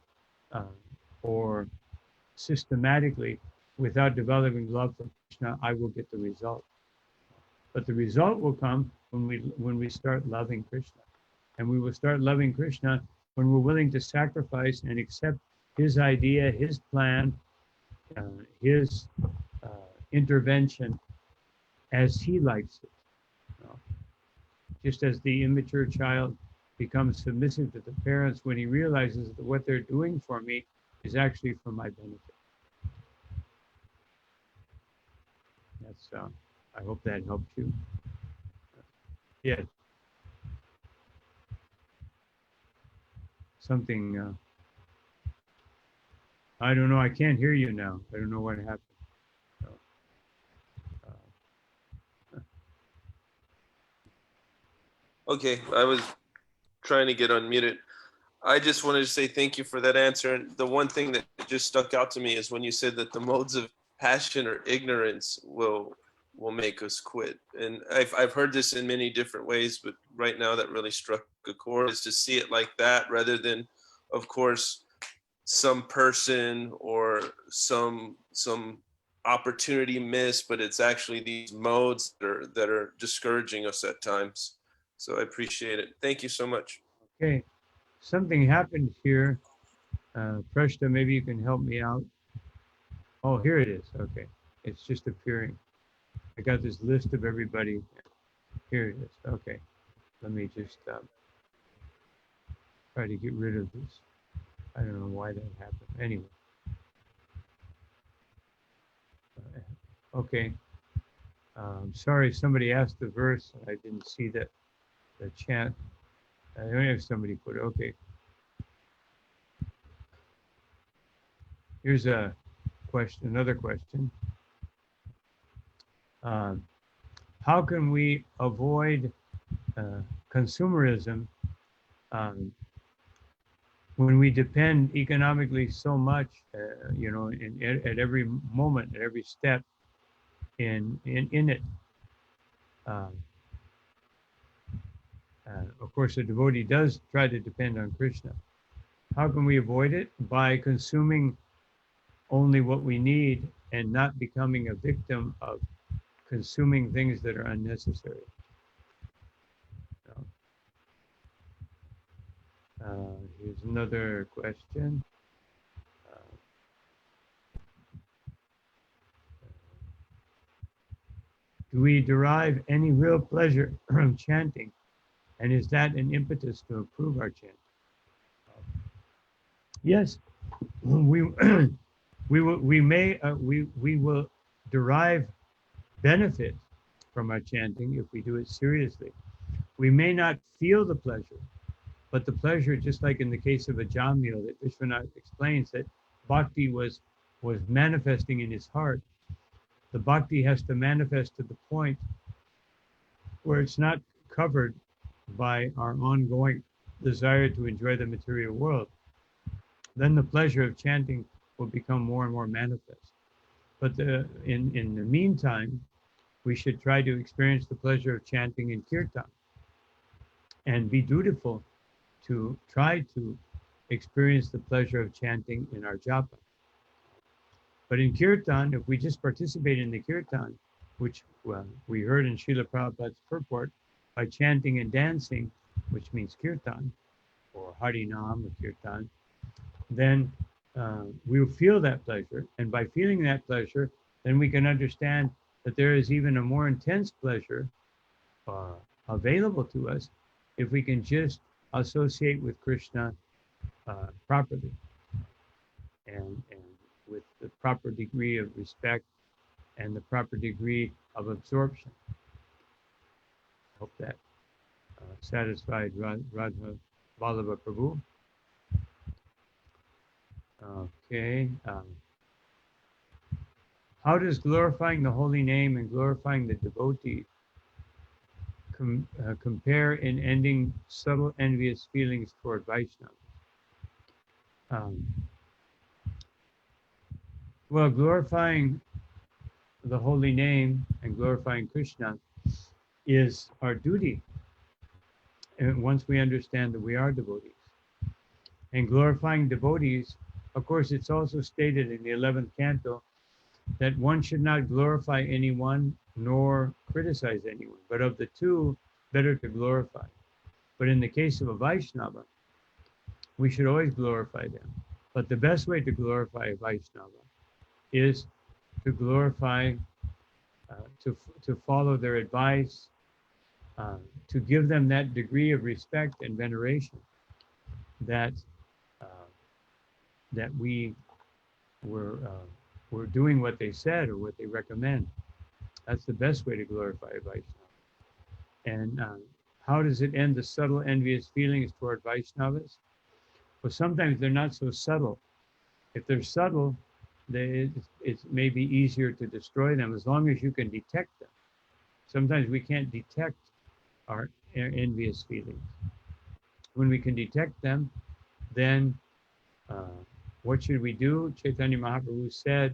or systematically without developing love for Krishna, I will get the result. But the result will come when we start loving Krishna. And we will start loving Krishna when we're willing to sacrifice and accept his idea, his plan, his intervention as he likes it. Just as the immature child becomes submissive to the parents when he realizes that what they're doing for me is actually for my benefit. That's I hope that helped you. Yeah. Something, I don't know, I can't hear you now. I don't know what happened. Okay, I was trying to get unmuted. I just wanted to say thank you for that answer. And the one thing that just stuck out to me is when you said that the modes of passion or ignorance will make us quit. And I've heard this in many different ways, but right now that really struck a chord, is to see it like that rather than of course, some person or some opportunity missed, but it's actually these modes that are discouraging us at times. So I appreciate it. Thank you so much. Okay, something happened here. Prashta, maybe you can help me out. Oh, here it is. Okay, it's just appearing. I got this list of everybody. Here it is. Okay, let me just try to get rid of this. I don't know why that happened. Anyway. Okay. Sorry, somebody asked the verse. I didn't see the chat. I don't have somebody put it. Okay. Here's a question, another question. How can we avoid consumerism when we depend economically so much, you know, at every moment, at every step in it? Of course, a devotee does try to depend on Krishna. How can we avoid it? By consuming only what we need and not becoming a victim of consuming things that are unnecessary. Here's another question. Do we derive any real pleasure from chanting? And is that an impetus to improve our chanting? Yes, we will derive benefit from our chanting if we do it seriously. We may not feel the pleasure, but the pleasure, just like in the case of a Jamil that Vishwanath explains, that bhakti was manifesting in his heart. The bhakti has to manifest to the point where it's not covered by our ongoing desire to enjoy the material world. Then the pleasure of chanting will become more and more manifest. But in the meantime, we should try to experience the pleasure of chanting in kirtan and be dutiful to try to experience the pleasure of chanting in our japa. But in kirtan, if we just participate in the kirtan, which we heard in Srila Prabhupada's purport, by chanting and dancing, which means kirtan, or harinam or kirtan, then we'll feel that pleasure. And by feeling that pleasure, then we can understand that there is even a more intense pleasure available to us if we can just associate with Krishna properly and with the proper degree of respect and the proper degree of absorption. I hope that satisfied Radha Vallabha Prabhu. Okay. How does glorifying the holy name and glorifying the devotee compare in ending subtle envious feelings toward Vaishnava? Well, glorifying the holy name and glorifying Krishna is our duty. And once we understand that we are devotees. And glorifying devotees, of course, it's also stated in the 11th canto that one should not glorify anyone nor criticize anyone, but of the two, better to glorify. But in the case of a Vaishnava, we should always glorify them. But the best way to glorify a Vaishnava is to glorify, to follow their advice, to give them that degree of respect and veneration that that we were doing what they said or what they recommend. That's the best way to glorify a Vaishnava. And how does it end the subtle envious feelings toward Vaishnavas? Well, sometimes they're not so subtle. If they're subtle, it may be easier to destroy them as long as you can detect them. Sometimes we can't detect our envious feelings. When we can detect them, then what should we do? Chaitanya Mahaprabhu said,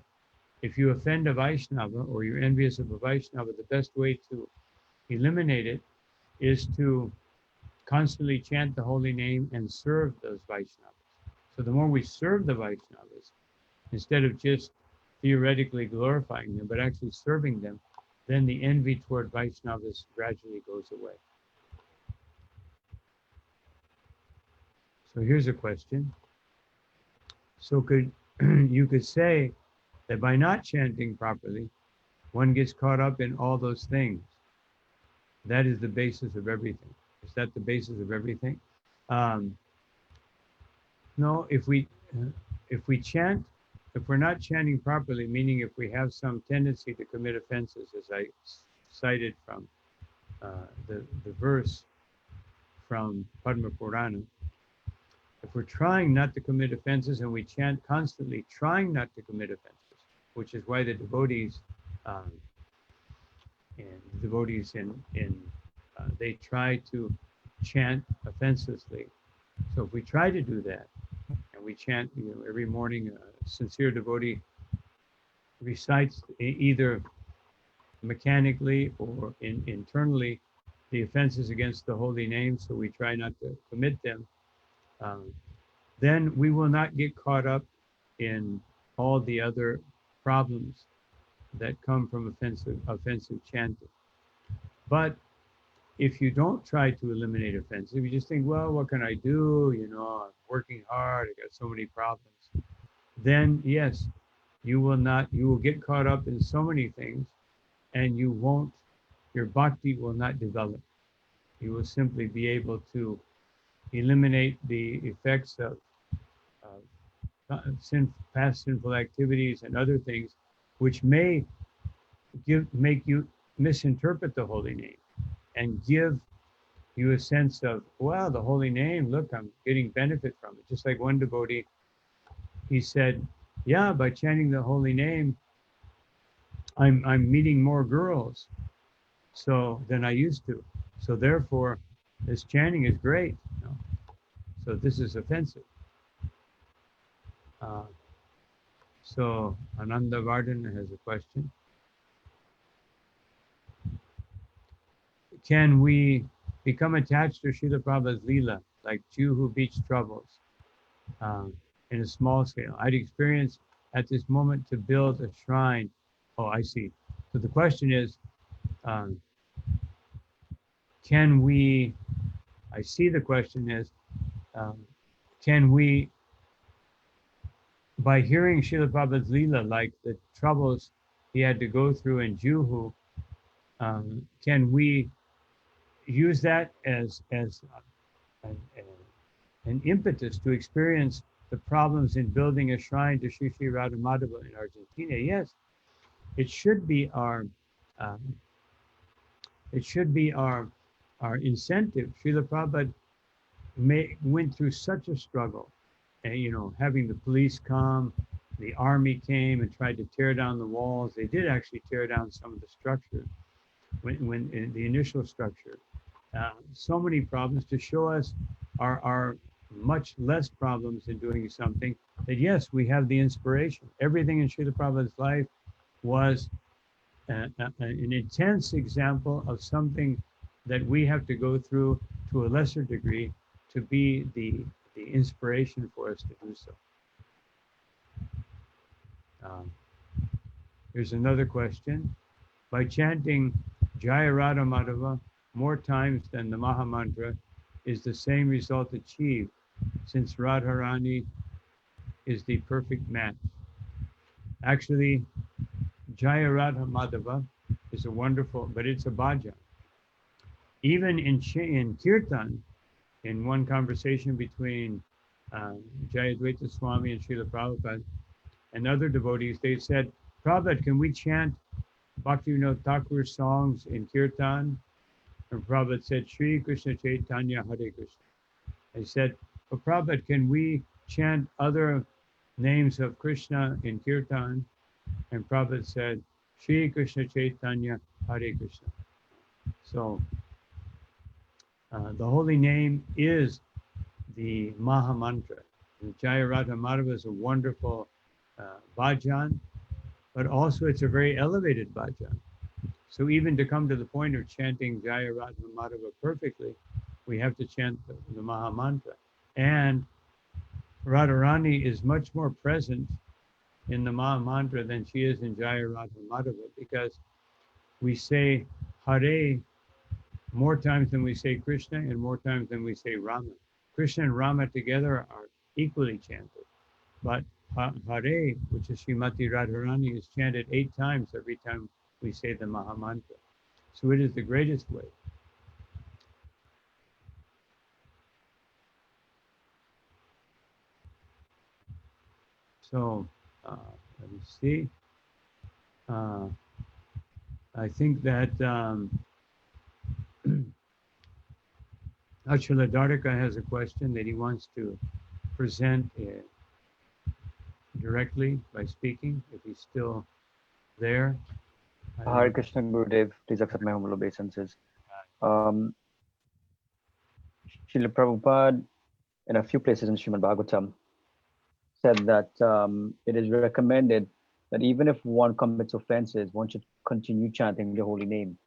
if you offend a Vaishnava or you're envious of a Vaishnava, the best way to eliminate it is to constantly chant the holy name and serve those Vaishnavas. So the more we serve the Vaishnavas, instead of just theoretically glorifying them, but actually serving them, then the envy toward Vaishnavas gradually goes away. So here's a question. So could you could say that by not chanting properly, one gets caught up in all those things. That is the basis of everything. Is that the basis of everything? No, if we chant, if we're not chanting properly, meaning if we have some tendency to commit offenses, as I cited from the verse from Padma Purana, if we're trying not to commit offenses and we chant constantly trying not to commit offenses, which is why the devotees they try to chant offensively. So if we try to do that, and we chant, every morning, a sincere devotee recites either mechanically or internally the offenses against the holy name, so we try not to commit them, then we will not get caught up in all the other problems that come from offensive chanting. But if you don't try to eliminate offenses, you just think, well, what can I do? I'm working hard, I got so many problems. Then yes, you will get caught up in so many things, and your bhakti will not develop. You will simply be able to eliminate the effects of past sinful activities and other things, which may make you misinterpret the holy name and give you a sense of, wow, the holy name, look, I'm getting benefit from it. Just like one devotee, he said, yeah, by chanting the holy name, I'm meeting more girls than I used to. So therefore, this chanting is great. So this is offensive. So Ananda Vardhan has a question. Can we become attached to Srila Prabhupada's Leela, like Juhu Beach troubles, in a small scale? I'd experience at this moment to build a shrine. Oh, I see. So the question is, can we, I see the question is, can we, by hearing Srila Prabhupada's Leela, like the troubles he had to go through in Juhu, can we use that as an impetus to experience the problems in building a shrine to Sri Sri Radha Madhava in Argentina? Yes, it should be our incentive. Srila Prabhupada went through such a struggle, and having the police come, the army came and tried to tear down the walls. They did actually tear down some of the structure when in the initial structure. So many problems to show us our much less problems in doing something, that yes, we have the inspiration. Everything in Srila Prabhupada's life was an intense example of something that we have to go through to a lesser degree to be the inspiration for us to do so. Here's another question. By chanting Jaya Radha Madhava more times than the Maha Mantra, is the same result achieved, since Radharani is the perfect match? Actually, Jaya Radha Madhava is a wonderful, but it's a bhajan. Even in Kirtan, in one conversation between Jayadvaita Swami and Srila Prabhupada and other devotees, they said, Prabhupada, can we chant Bhaktivinoda Thakur's songs in Kirtan? And Prabhupada said, Shri Krishna Chaitanya Hare Krishna. I said, well, Prabhupada, can we chant other names of Krishna in Kirtan? And Prabhupada said, Shri Krishna Chaitanya Hare Krishna. So the holy name is the Maha Mantra. And Jaya Radha Madhava is a wonderful bhajan, but also it's a very elevated bhajan. So even to come to the point of chanting Jaya Radha Madhava perfectly, we have to chant the Maha Mantra. And Radharani is much more present in the Maha Mantra than she is in Jaya Radha Madhava, because we say Hare more times than we say Krishna and more times than we say Rama. Krishna and Rama together are equally chanted. But Hare, which is Srimati Radharani, is chanted 8 times every time we say the Maha Mantra. So it is the greatest way. So let me see. I think that Achala Dharika has a question that he wants to present directly by speaking, if he's still there. Hare Krishna Gurudev, please accept my humble obeisances. Srila Prabhupada, in a few places in Srimad Bhagavatam, said that it is recommended that even if one commits offenses, one should continue chanting the holy name.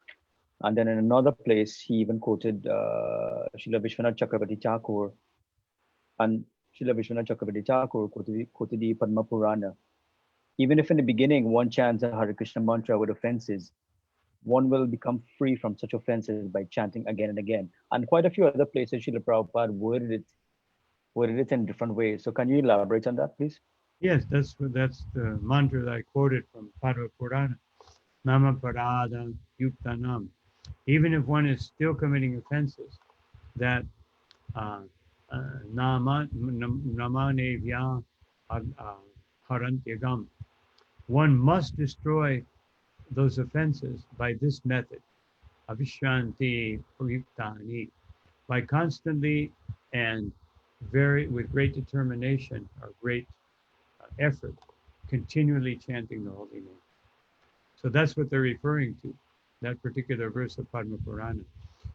And then in another place, he even quoted Srila Vishwanath Chakravarti Thakur, and Srila Vishwanath Chakravarti Thakur quoted the Padma Purana. Even if in the beginning one chants a Hare Krishna mantra with offenses, one will become free from such offenses by chanting again and again. And quite a few other places, Srila Prabhupada worded it in different ways. So can you elaborate on that, please? Yes, that's the mantra that I quoted from Padma Purana. Nama Parada Yuktanam. Even if one is still committing offenses, that Namanevya Harantyagam, one must destroy those offenses by this method, Avishanti Prayuktani, by constantly and with great determination or great effort, continually chanting the holy name. So that's what they're referring to, that particular verse of Padma Purana.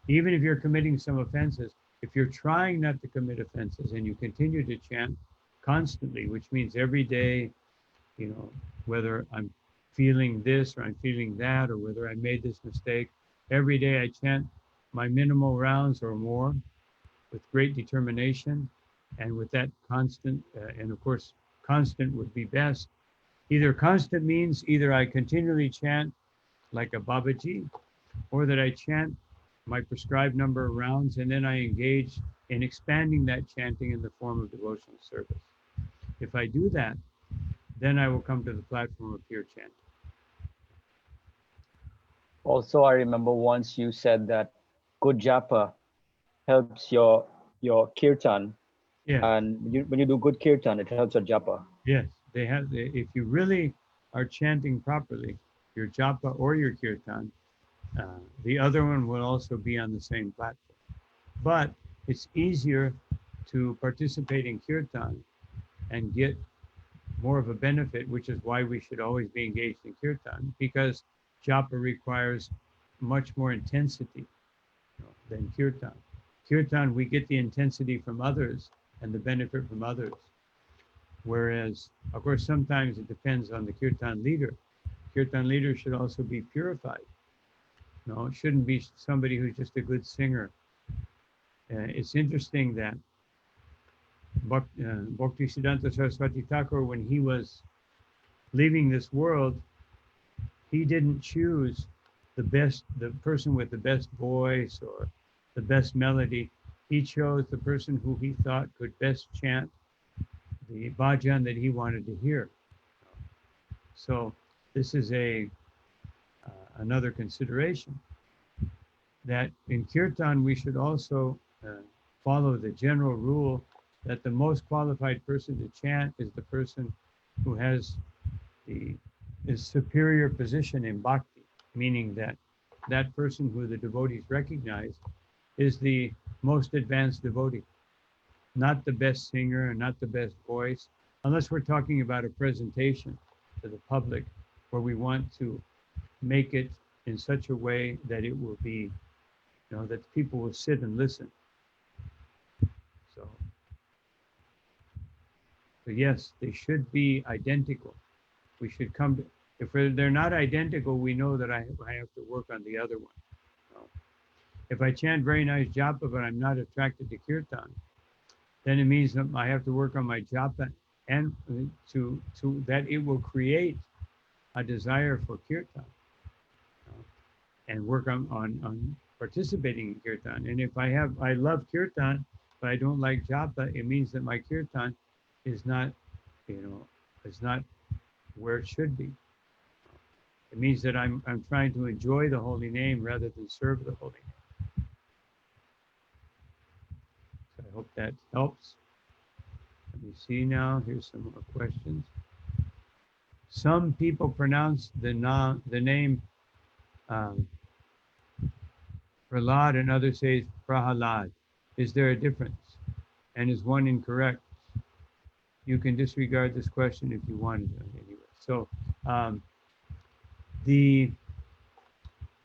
Even if you're committing some offenses, if you're trying not to commit offenses and you continue to chant constantly, which means every day, whether I'm feeling this or I'm feeling that, or whether I made this mistake, every day I chant my minimal rounds or more with great determination and with that constant, and of course, constant would be best. Either constant means either I continually chant like a Babaji, or that I chant my prescribed number of rounds and then I engage in expanding that chanting in the form of devotional service. If I do that, then I will come to the platform of pure chanting. Also, I remember once you said that good japa helps your kirtan. Yeah. And when you do good kirtan, it helps your japa. Yes, if you really are chanting properly, your japa or your kirtan, the other one will also be on the same platform. But it's easier to participate in kirtan and get more of a benefit, which is why we should always be engaged in kirtan, because japa requires much more intensity than kirtan. Kirtan, we get the intensity from others and the benefit from others. Whereas, of course, sometimes it depends on the kirtan leader. Kirtan leader should also be purified. No, it shouldn't be somebody who's just a good singer. It's interesting that Bhaktisiddhanta Saraswati Thakur, when he was leaving this world, he didn't choose the person with the best voice or the best melody. He chose the person who he thought could best chant the bhajan that he wanted to hear. So this is another consideration, that in kirtan we should also follow the general rule that the most qualified person to chant is the person who has the superior position in bhakti, meaning that that person who the devotees recognize is the most advanced devotee, not the best singer and not the best voice, unless we're talking about a presentation to the public where we want to make it in such a way that it will be, that people will sit and listen. So yes, they should be identical. We should come to, if they're not identical, we know that I have to work on the other one. If I chant very nice japa, but I'm not attracted to kirtan, then it means that I have to work on my japa and to that it will create a desire for kirtan, and work on participating in kirtan. And if I love kirtan, but I don't like japa, it means that my kirtan is not, is not where it should be. It means that I'm trying to enjoy the holy name rather than serve the holy name. So I hope that helps. Let me see now. Here's some more questions. Some people pronounce the name Prahlad and others say Prahalad. Is there a difference? And is one incorrect? You can disregard this question if you wanted to anyway. So the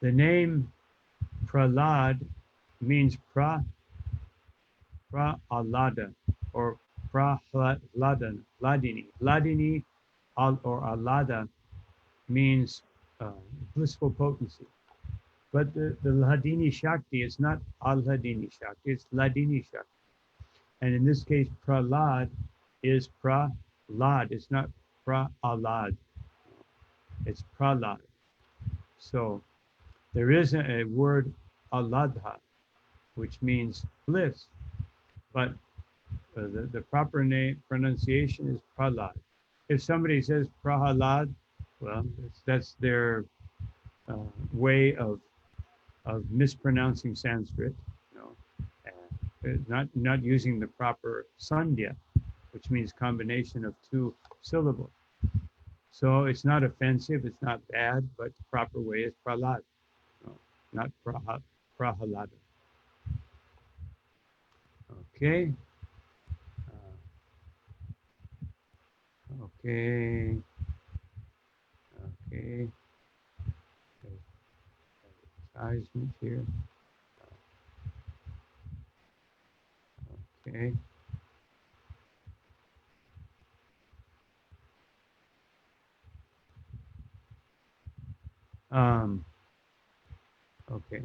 name Prahlad means Prahalada or Prahladan, Ladini. Ladini or Alada means blissful potency. But the Ladini Shakti is not Al-Ladini Shakti, it's Ladini Shakti. And in this case, Prahlad is Prahlad. It's not Prahalad. It's Prahlad. So there is a word Aladha, which means bliss, but the proper name pronunciation is Prahlad. If somebody says Prahalad, well, that's their way of mispronouncing Sanskrit, not using the proper sandhya, which means combination of two syllables. So it's not offensive, it's not bad, but the proper way is Prahlad, not Prahalada. Okay. Okay. Okay. Advertisement here. Okay. Okay.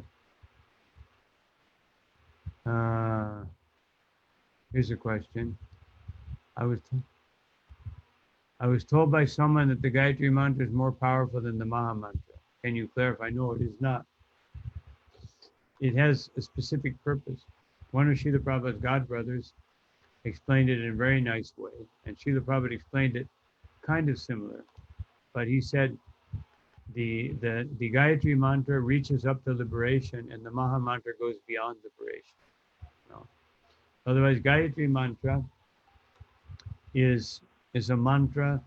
Here's a question. I was told by someone that the Gayatri Mantra is more powerful than the Maha Mantra. Can you clarify? No, it is not. It has a specific purpose. One of Srila Prabhupada's godbrothers explained it in a very nice way, and Srila Prabhupada explained it kind of similar. But he said the Gayatri Mantra reaches up to liberation, and the Maha Mantra goes beyond liberation. No. Otherwise, Gayatri Mantra is a mantra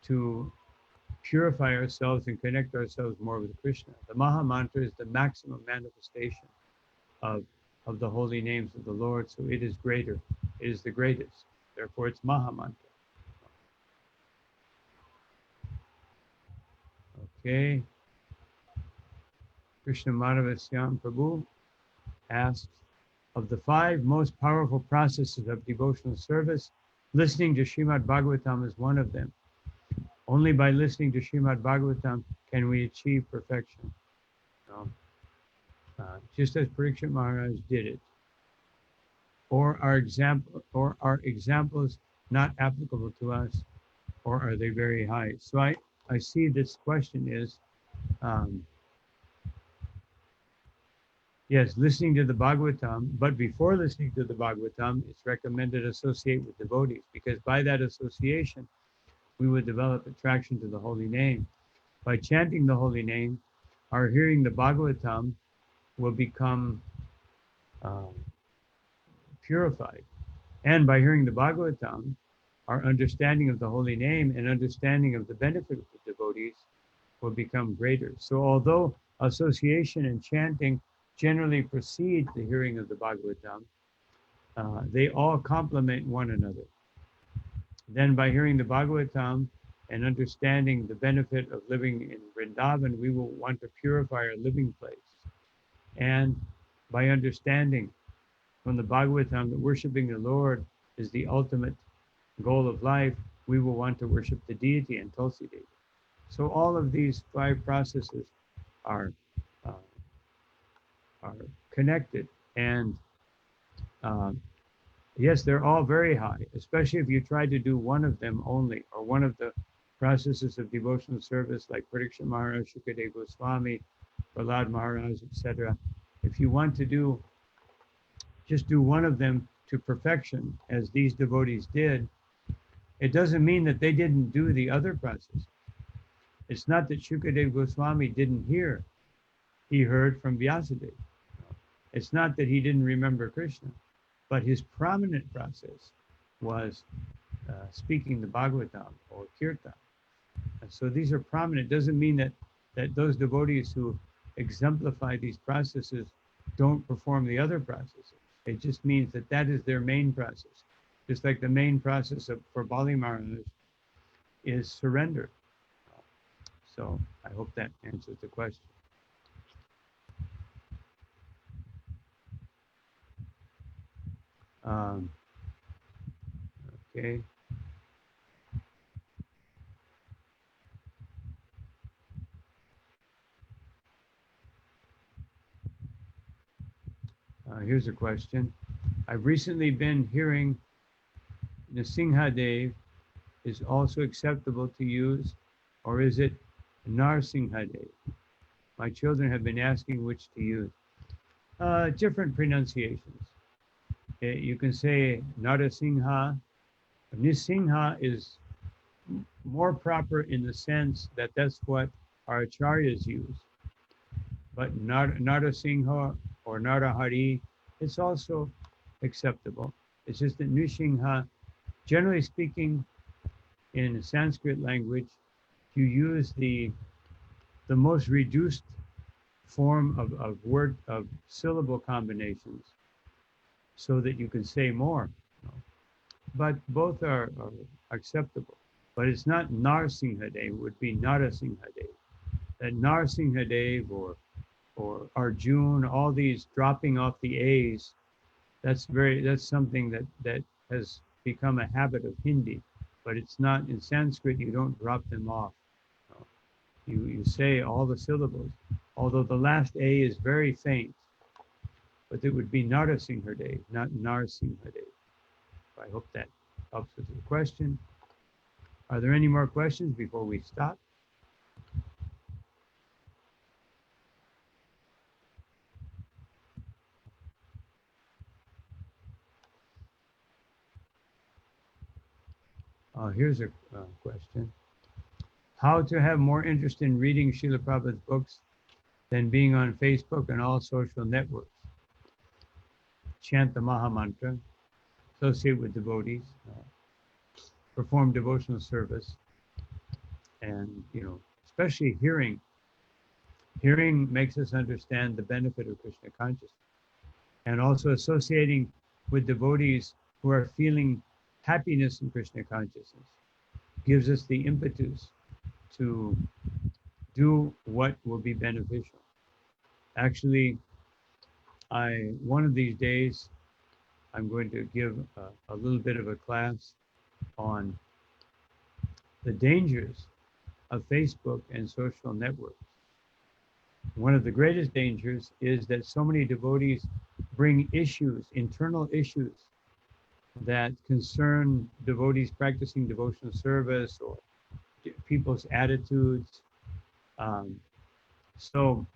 to purify ourselves and connect ourselves more with Krishna. The Maha Mantra is the maximum manifestation of the holy names of the Lord, so it is greater. It is the greatest. Therefore, it's Maha Mantra. Okay. Krishna Madhavasyam Prabhu asks, of the 5 most powerful processes of devotional service, listening to Srimad Bhagavatam is one of them. Only by listening to Srimad Bhagavatam can we achieve perfection. Just as Parikshit Maharaj did it. Or are examples not applicable to us, or are they very high? So I see this question is, yes, listening to the Bhagavatam, but before listening to the Bhagavatam, it's recommended associate with devotees, because by that association, we would develop attraction to the holy name. By chanting the holy name, our hearing the Bhagavatam will become purified. And by hearing the Bhagavatam, our understanding of the holy name and understanding of the benefit of the devotees will become greater. So although association and chanting generally precede the hearing of the Bhagavatam, they all complement one another. Then by hearing the Bhagavatam and understanding the benefit of living in Vrindavan, we will want to purify our living place. And by understanding from the Bhagavatam that worshiping the Lord is the ultimate goal of life, we will want to worship the deity and Tulsi Devi. So all of these 5 processes are connected, and Yes, they're all very high, especially if you try to do one of them only, or one of the processes of devotional service like Parikshit Maharaj, Shukadeva Goswami, Prahlad Maharaj, etc. If you want to just do one of them to perfection, as these devotees did, it doesn't mean that they didn't do the other process. It's not that Shukadeva Goswami didn't hear. He heard from Vyasadeva. It's not that he didn't remember Krishna, but his prominent process was speaking the Bhagavatam or Kirtan. And so these are prominent. Doesn't mean that those devotees who exemplify these processes don't perform the other processes. It just means that that is their main process. Just like the main process for Bali Maharaj is surrender. So I hope that answers the question. Okay. Here's a question. I've recently been hearing Nrsimhadev is also acceptable to use, or is it Narsimhadev? My children have been asking which to use. Different pronunciations. You can say Narasimha. Nisingha is more proper in the sense that that's what our acharyas use. But Narasimha or Narahari, it's also acceptable. It's just that Nrsimha, generally speaking, in Sanskrit language, you use the most reduced form of syllable combinations so that you can say more. But both are acceptable. But it's not Narsimhadev, it would be Narasimhadev. That Narsimhadev or Arjun, all these dropping off the A's, that's something that has become a habit of Hindi. But it's not in Sanskrit, you don't drop them off. You say all the syllables, although the last A is very faint, but it would be Narasimhadev, not Narsimhadev. I hope that helps with the question. Are there any more questions before we stop? Here's a question. How to have more interest in reading Srila Prabhupada's books than being on Facebook and all social networks? Chant the Maha Mantra, associate with devotees, perform devotional service, and especially hearing. Hearing makes us understand the benefit of Krishna consciousness, and also associating with devotees who are feeling happiness in Krishna consciousness gives us the impetus to do what will be beneficial. Actually, one of these days, I'm going to give a little bit of a class on the dangers of Facebook and social networks. One of the greatest dangers is that so many devotees bring issues, internal issues, that concern devotees practicing devotional service or people's attitudes. So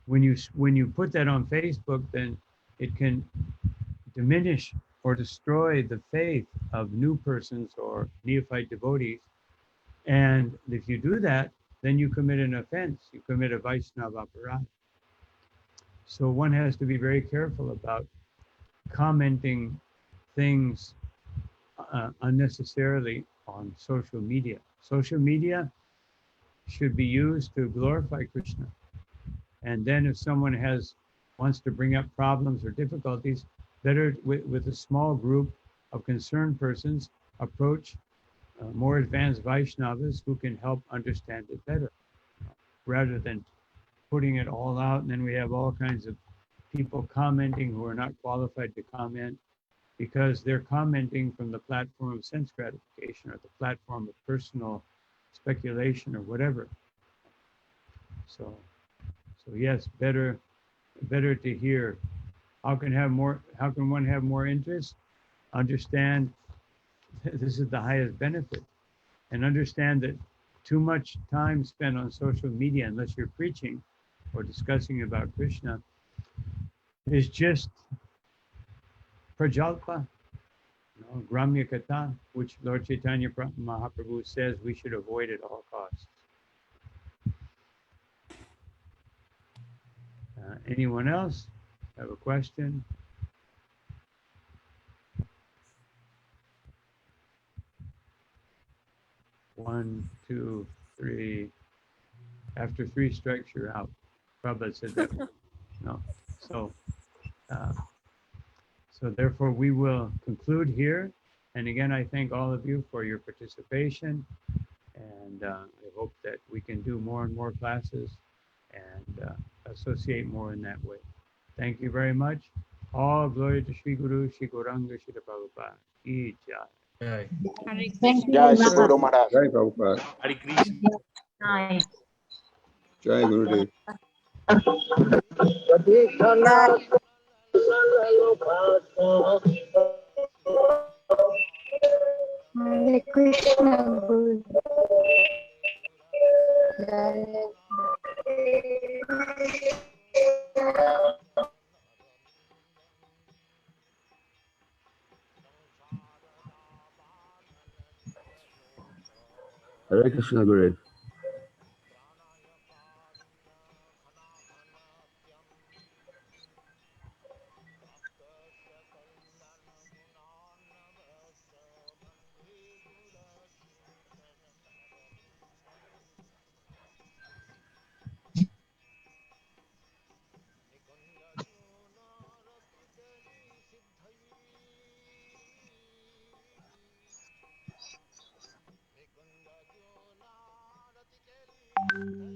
when you put that on Facebook, then it can diminish or destroy the faith of new persons or neophyte devotees. And if you do that, then you commit an offense. You commit a Vaishnava aparadh. So one has to be very careful about commenting things unnecessarily on social media. Social media should be used to glorify Krishna. And then if someone wants to bring up problems or difficulties, better with a small group of concerned persons approach more advanced Vaishnavas who can help understand it better, rather than putting it all out. And then we have all kinds of people commenting who are not qualified to comment because they're commenting from the platform of sense gratification or the platform of personal speculation or whatever. So yes, better to hear How can one have more interest? Understand this is the highest benefit, and understand that too much time spent on social media, unless you're preaching or discussing about Krishna, is just prajalpa, Gramya Kata, which Lord Chaitanya Mahaprabhu says we should avoid at all costs. Anyone else have a question? One, two, three. After three strikes, you're out. Prabhupada said that. No. So, so therefore, we will conclude here. And again, I thank all of you for your participation. And I hope that we can do more and more classes and associate more in that way. Thank you very much. All glory to Sri Guru, Sri Gauranga, Sri Prabhupada. Ki jai. Jai. Hare Thank you, Jai Sri Maharaj. Guru Maharaj. Jai Prabhupada. Hare Krishna. Nice. Jai Gurudev. Hare Krishna Guru. Hare Krishna Gurudev. Thank you.